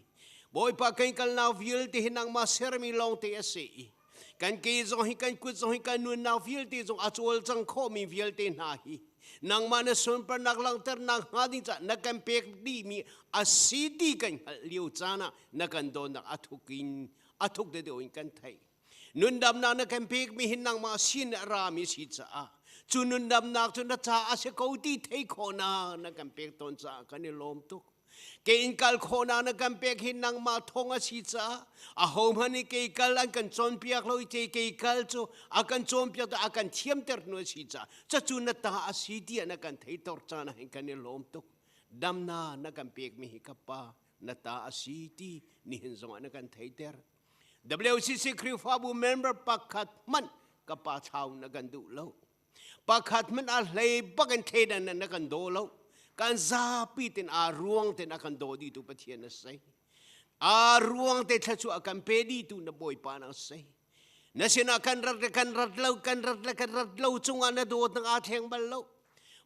Boy pa kan na vial de hinang maser mi long te ase. Kan kay zong hikan kut zong hikan nun na vial te zong atual zang ko mi vial te nahi. Nang mana sun per nak lang ter nak hading sa nakampek di mi asiti kan liu sana nakan don nak atuk de doin kan thai. Nundam na nakampek mi hinang ma sin rami si sa. Chunundam nak chun na cha ase ko ti thai ko na nakampek ton sa kanilom tuk. Kain kal kona na kampek hinang matonga sitsa ahom hani kay kal ang kan chonpiak lo ite kay kal cho akan chonpiak to akan thiam ter no sitsa cha chuna ta asiti na kan thaitor chana hin kan lom tok damna na kampek mi hikapa na ta asiti ni hinzong na kan thaiter WCC Krifabu member pakatman kapachaw na gandu lo pakatman alay bagan thaidan na kan do lo kan zapitin ruang ten akan do dito patian na say. Ruang ten tatsu akan pedi tu na boy pa na say. Na sinakan radlaw tsunga na doot ng ateng balaw.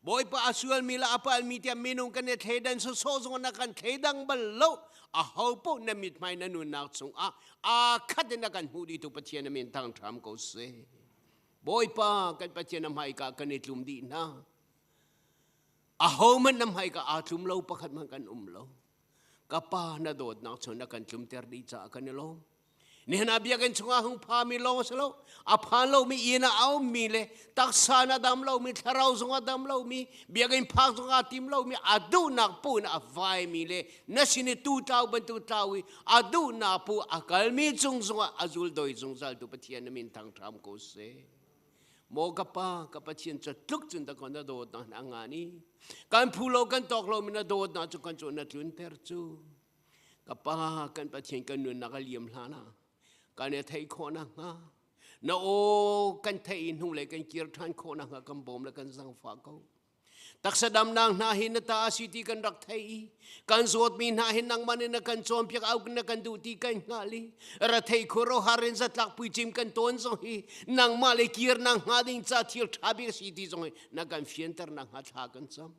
Boy pa asual mila apa almitiam minong kanet hedan so sosong na kan hedang balaw. Ahaw po na mitmay na nunak tsunga. Katin na kan hudi tu patian na mintang tram ko say. Boy pa kan patian na may kakanitlum di na. Ahaw man namhay ka atlumlaw pakat man kan umlaw. Kapa na dood na so na kan tlumter di sa kanilong. Nihanabiyagan sungahong pamilong sa law. Apalaw mi inaaw mile. Taksana damlaw mi taraw sunga damlaw mi. Biyagin pasong atimlaw mi. Adu na po na afay mile. Na sinitutaw bantutawi. Adu na po akal mi sunga azul doy sungsal tu patian namin tang tram ko se. Mo kapatien sa tuk chun da kon na dood na angani. Kan pulo kan toklo mi na dood na kan chun na tlunter chu. Kan patien kan nun nakaliam lana. Kan e thai ko na nga. Na o kan thai in hung le kan kirtan ko na nga kan bom la kan sang fa ko. Taksadam nang nahin na taasiti kan rakthai. Kan suot min nahin nang manin na kan chompiak aw na kan duti kan ngali. Rathay kuro harin sa tlakpuy jim kan ton sohi. Nang malikir nang hading sa tir tabi siti sohi. Na kan fienter nang hathakan sam.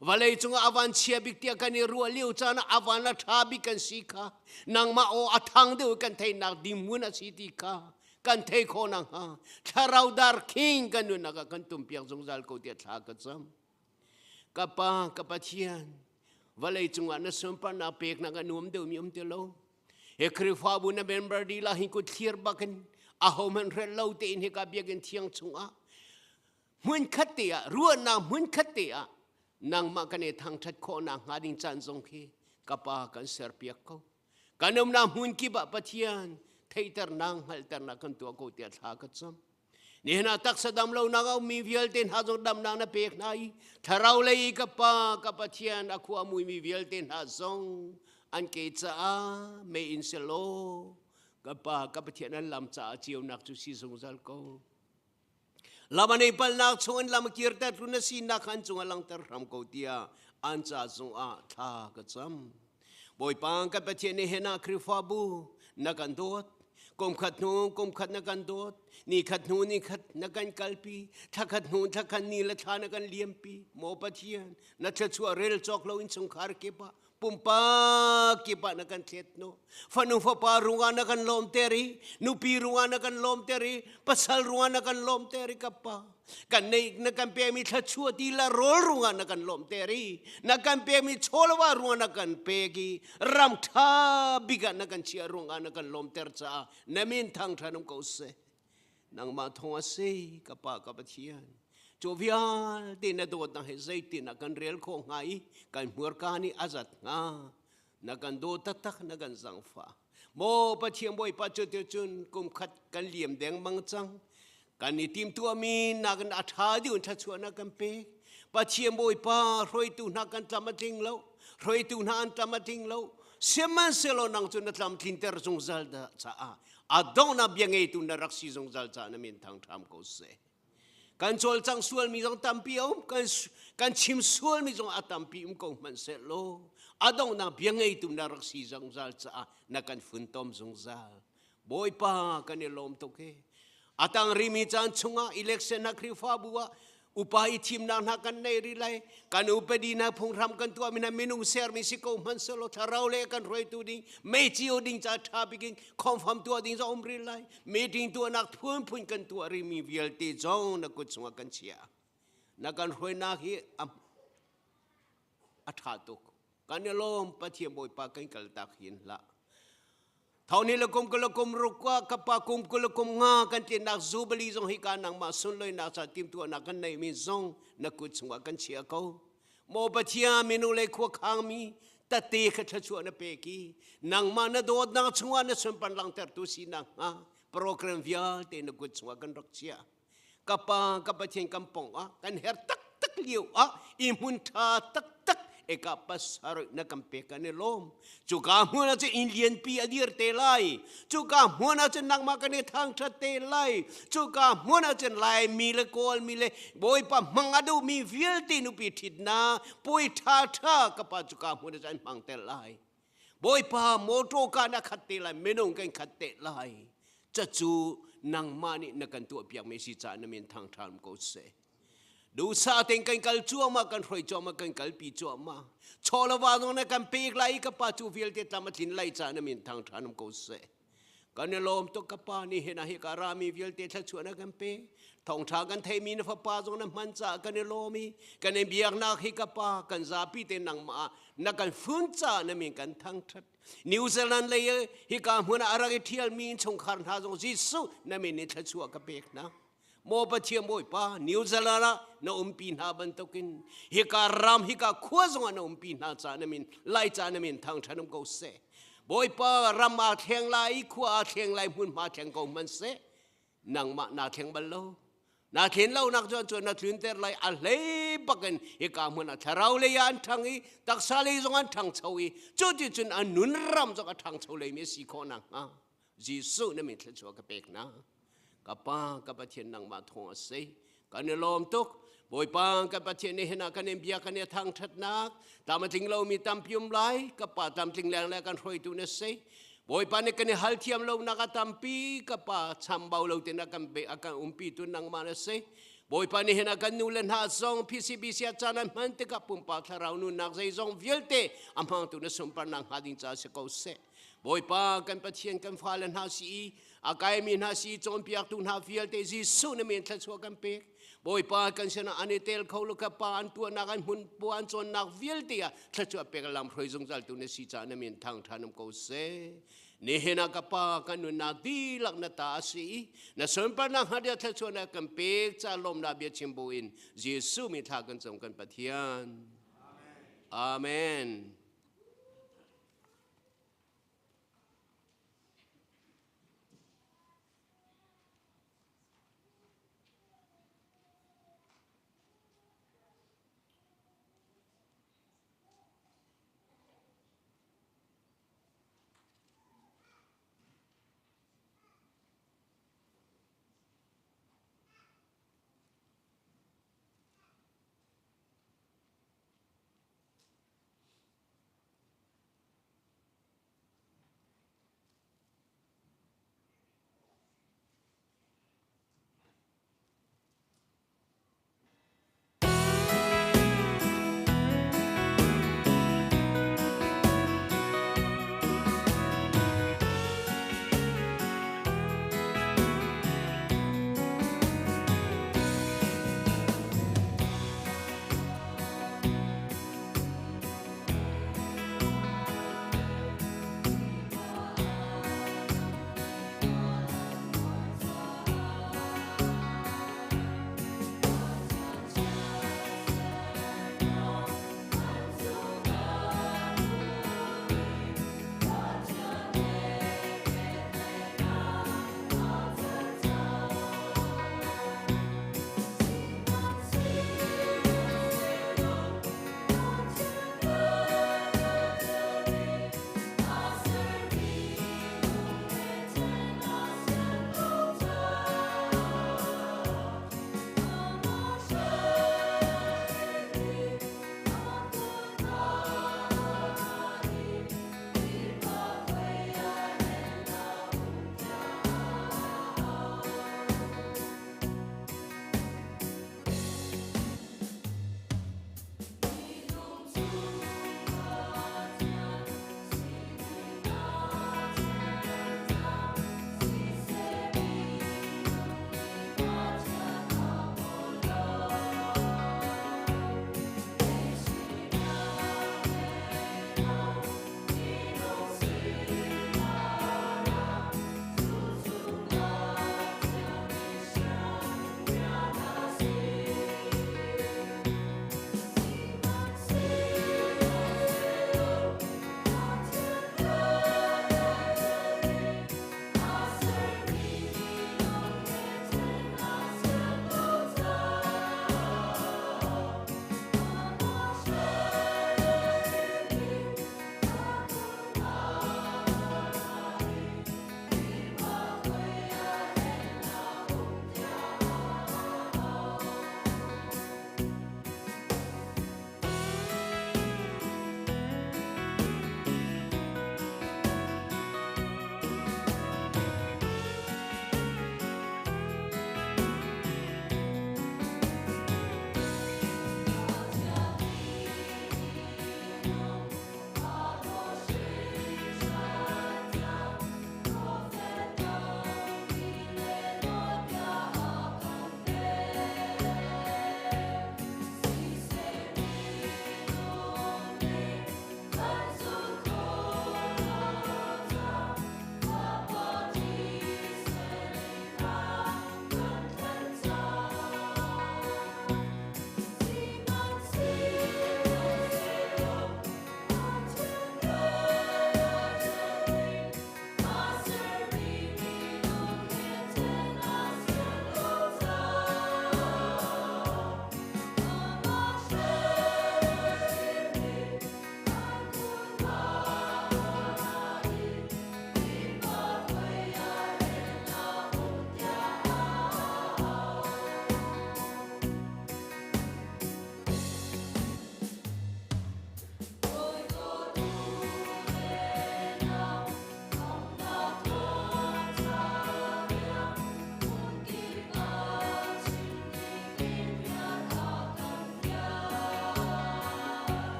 Walay chunga avan siyabik tiya kan irua liw chana avan na tabi kan sika. Nang mao atang dew kan tay na dimuna siti ka. Kan tay ko nang ha. Taraw dar king kan nun nakakantumpiak zungzal ko tiya thakan sam. Kapatian, walay chunga na sumpa na pek na ganum daw mi umtilo. Krifabu na member di lahin ko clear bakan aho man relaw te in hikabiyagan tiyang chunga. Mun katia, ruan na mun katia nang makanetang chat ko na ngading chansong ki kapakan serpiak ko. Kanam na mun kiba patian, taiter nang halter na kantua ko tiat hakat sam. Nihinatak sa damlaw na nga umivial tin hazong damnang na pek na i. Taraw lay kapatian ako amoy umivial tin hazong an kaitsa may inselo kapatian ang lamsa at siyaw naksusisong sal ko. Laman ay palnak sungan lamakirta truna sinakan sunga lang terram ko tiya an sa sunga tagatsam. Boy pang kapatian nihina krifabu nakandot. Kum kat na kandot, ni kat na kan kalpi, takat kan nila ta na kan liempi, mo patian, na chatsua rel choklo in sung karke pa, pumpa kipa na kan tlet no fanung fa parunga na kan lom teri nu pirunga na kan lom teri pasal runga na kan lom teri kapa kan nei na kan pe mi thachua ti la rol runga na kan lom teri na kan pe mi cholwa runga na kan pegi ram tha biga na kan chia runga na kan lom ter cha na min thang thanum ko se nang ma thong ase kapa kapathian Jovial din na doon ng hezay na kan real ko ngay kan murkani azat nga na kan do tatak na kan zangfa mo patiyang boy patchutun kum kat kan liam deng mangchang kan itim tu amin na kan athadi un thachua na kan pe patiyang boy pa roi tu na kan tamating lo roi tu na an tamating lo seman selo nang tu na tlam tinter zong zalda sa adong na biangay tu na raksi zong zalda na min tang tham ko se kan chol chang sual mi jong tampi om kan chim sual mi jong atampi ko man se lo adong na biangay tu na raksi jong zal cha na kan funtom jong zal boy pa kan ilom to ke atang rimi chan chunga election na krifa buwa upai tim na kan nei rilai kan upedi na phung ram kan tua mina minung ser mi siko man se lo tharau le kan roi tu ding me chiu ding cha tha biging confirm tua ding za om rilai meeting tua nak phun phun kan tua rimi vial te jong na kut sunga kan chia na kan roi na hi atha tok kan lom pathiam boy pa kan kal tak hin la thau ni lakum kulakum rukwa kapakum kulakum nga kan tin nak zubali zong hikan nang ma sun loi nak sa tim tu na kan nei mi zong na kut sunga kan chia ko mo pathia minu le khu khang mi ta te kha thachua na pe ki nang ma na do na chunga na sun pan lang ter tu si na program via te na kut sunga kan rak chia kapa kapathin kampong kan her tak tak liu imun tha tak tak eka pasar na kampeka ni lom chuka mo na che indian pi adir telai chuka mo na che nang makani thang tha telai chuka mo na che lai mi le kol mi le boy pa mangadu mi viel ti nu pi thit na poi tha tha ka pa chuka mo na chan mang telai boy pa moto ka na khat telai menong kan khat telai cha chu nang mani na kan tu piak me si cha na min thang tham ko seดูซาเต็งกันกัลจัวมากันรวยจัวมากันกัลปีจัวมาชอลวาดงนะกันเปกไลกับป้าจูฟิลเตตามาทินไลจานะมินทางทานมโกเสกันเนี่ยลมตกกับป้านี่เห็นนะเฮการามีฟิลเตทัชวนะกันเปทองทากันเทมีนะฟ้าป้าจงนะมันจ่ากันเนี่ยลมีกันเนี่ยเบียกนักเฮกับป้ากันซาปีเตนังมานักกันฟุ้นจ่านะมินกันทางทัดนิวซีแลนด์เลยเฮกาหัวนะอะไรเที่ยวมีชงคาร์นาจงจิสุนะมินเนี่ยทัชวกับเปกนะโมปะเทียมบ่อยป้านิวซีแลนด์นะปีนาบันตุกินฮิการามฮิกาขั้วจงนะปีนาจานมินไล่จานมินทางฉันก็เสบ่อยป้ารำมาเทียงไล่ขั้วเทียงไล่มุนมาเทียงก็มันเสนังมานาเทียงบัลโลนาเทียนเล่านักจวนนาทุนเตอร์ไล่อะไรปักันฮิกามุนทาราวเลยอันทางอีตักซาลีจงอันทางเชวีจุดจุนอันนุนรำจงอันทางเชวีมีสิโคนังจิสุนะมินทชัวกับเปกนะกับป้ากับประเทศนังมาทงเสกันเนี่ยลมตกบ่อยปังกับประเทศนี้เห็นกันเนี่ยเบียกันเนี่ยทางทัดนักตามมาถึงเรามีตามพิมพ์ไล่กับป้าตามถึงแรงแล้วกันรวยตัวเนี่ยเสบ่อยปังเนี่ยกันเนี่ยฮัลเทียมเรานักตามปีกับป้าช้ำเบาเราเต็นนักกันเบะกันปีตัวนังมาเนี่ยเสบ่อยปังเนี่ยเห็นกันนู่นเล่นหาซองพีซีบีเสียจานั้นมันติกับปุ่มป้าทารานู่นนักใจซองวิลเตอัมพังตัวเนี่ยสมปนังหาดินจ่าเสกเอาเสบ่อยปังกันประเทศกันฟ้าเล่นหาสีอากายมีนาสีจอมเปียกตุนหาฟิลเตจิสุนเมียนทัชวกันเปกบ่อยป้ากันชนะอันเตลเขาลูกป้าอันตัวนักอันหุ่นปวนจนนักฟิลเตียทัชวเปกลำรวยจงจัลตุนสีจานเมียนทางทานมโกเซนี่เห็นนักป้ากันนุนาดีลักนาตาสีนาสมปนังหัดยาทัชวนักกันเปกจาลมนาเบียชิมบุอินเยซูมีทากันจงกันปะเทียนอาเมน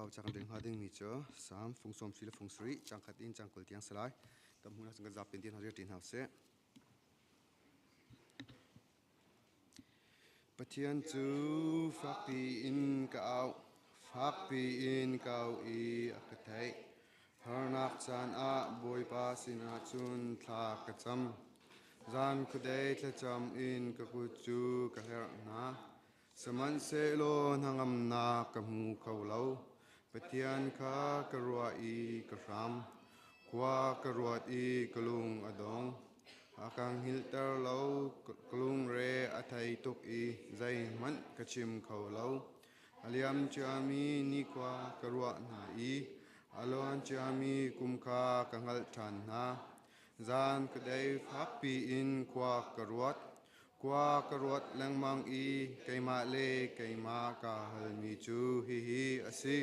pau chang ding ha ding mi cho sam phung som chi le phung sri chang khat in chang kul tiang salai tam huna sang zap pin tin ha ri tin house se Pathian chu phak pi in kau I akathai harnak chan a boi pa sina chun thla ka cham zan khudei thla cham in ka ku chu ka her na saman se lo nangam na ka mu khau lo Pathian kha ka ruwa I ka ram kwa ka ruat I kalung adong akang hilter lo kalung re athai tuk I zai man ka chim khau lo aliam chami ni kwa ka ruwa na I alon chami kumkha ka ngal than na zan kadai phak pi in kwa ka ruat langmang I kaima le kaima ka halmi chu hi asi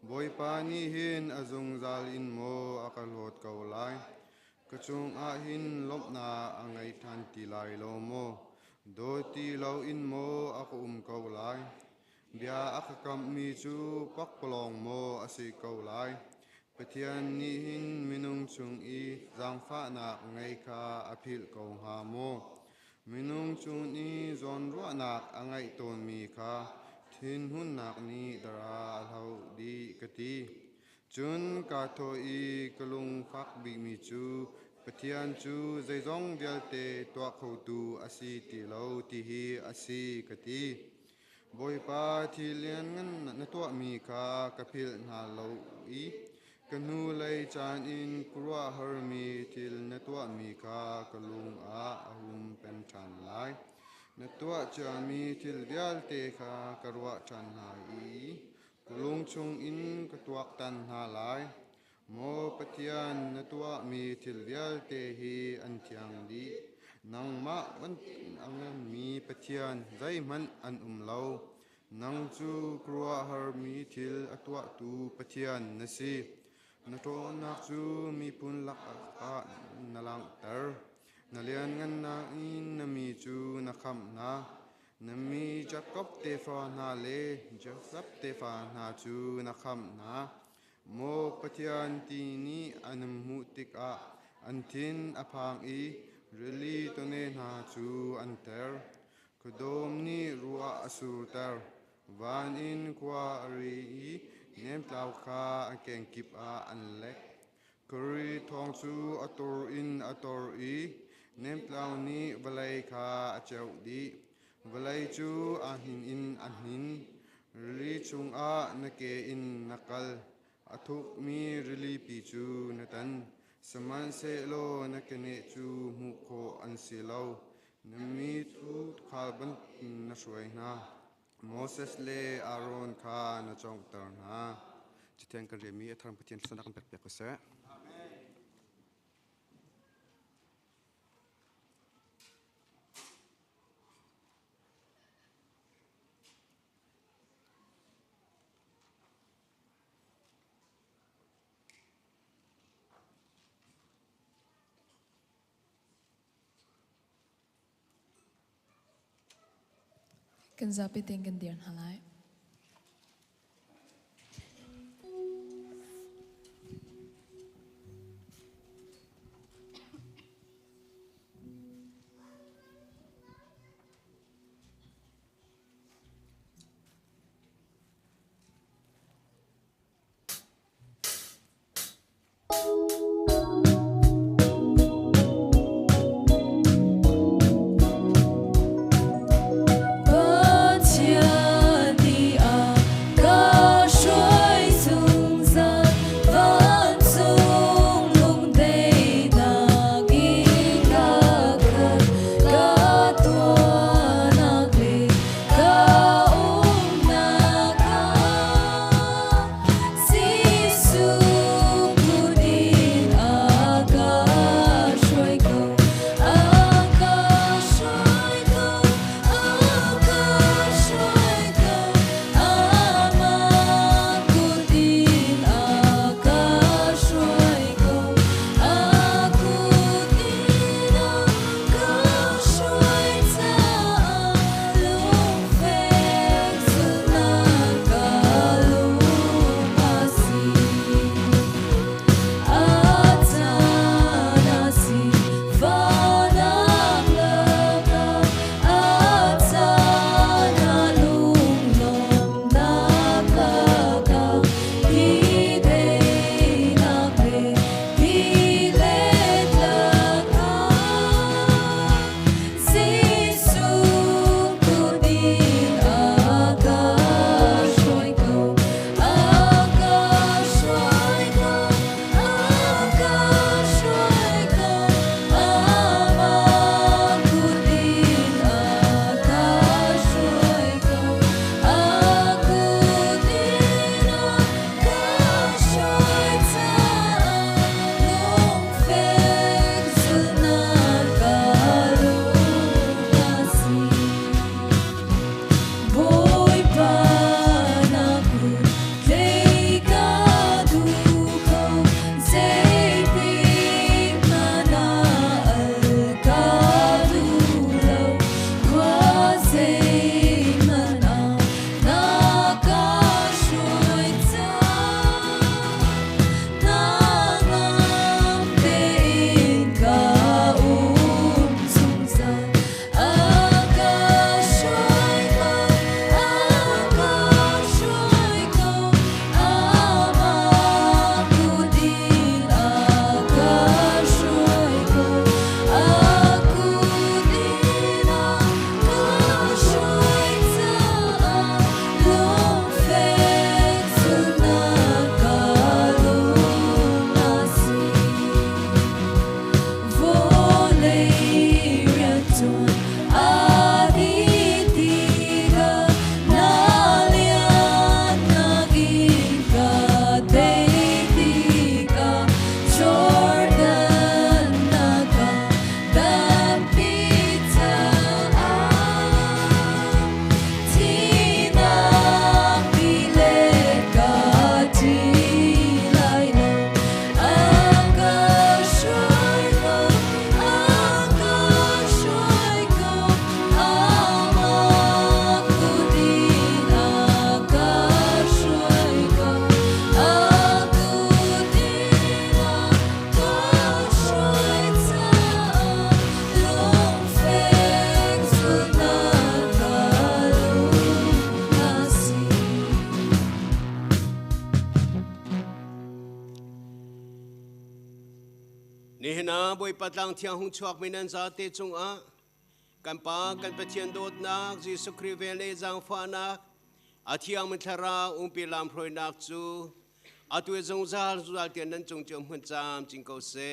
boi pa ni hin azung zal in mo akalot kaulai kachung a hin lopna angai than ti lai lo mo do ti lo in mo ako kaulai bia akakam mi chu pak polong mo asi kaulai Pathian ni hin minung chung I zang fa na ngai kha aphil kau ha mo minung chung I zon ro nak angai ton mi kha thin hun nak ni dara hau di kati chun ka tho I kalung phak bi mi chu Pathian chu zai zong dial te twa khau tu asi ti lo ti hi asi kati boi pa thi lian ngan na twa mi kha kaphil na lo I kanu lai chan in kurwa har mi thil na twa mi kha kalung a ahum pen than lai na twa cha mi thil dial te kha karwa than na I kulung chung in katwak tan na lai mo Pathian na twa mi thil dial te hi an thiang di nang ma ban ang mi Pathian zai man an lo nang chu kurwa har mi thil atwa tu Pathian na si na to nak chu mi pun lak a na lang tar na lian ngan na in na mi chu na kham na mi Jacob te fa na le Joseph te fa na chu na kham na mo Pathian ti ni anam mu tik a an thin aphang I really to ne na chu an ter kodom ni ruwa asur tar van in kwa ri nem tlau kha an keng kip a an lek kuri thong chu ator I nem tlau ni balai kha a cheu di balai chu a hin in an hin ri chung a na ke in nakal athuk mi rili pi chu natan saman se lo na kene chu mu kho an si lo na mi thu khal ban na suai na Moses le Aaron kha na chong tar na chiteng kan remi athang Pathian sana kan pek ko se Kan zapi tengkan dian halai. Pathian boi patlang thiang hung chuak minan za te chung a kan pa kan pathian dot nak Jesu Christ vele jang fa nak athiang min thara pi lam phroi nak chu atue zong zal zal tian nan chung chom hun cham ching ko se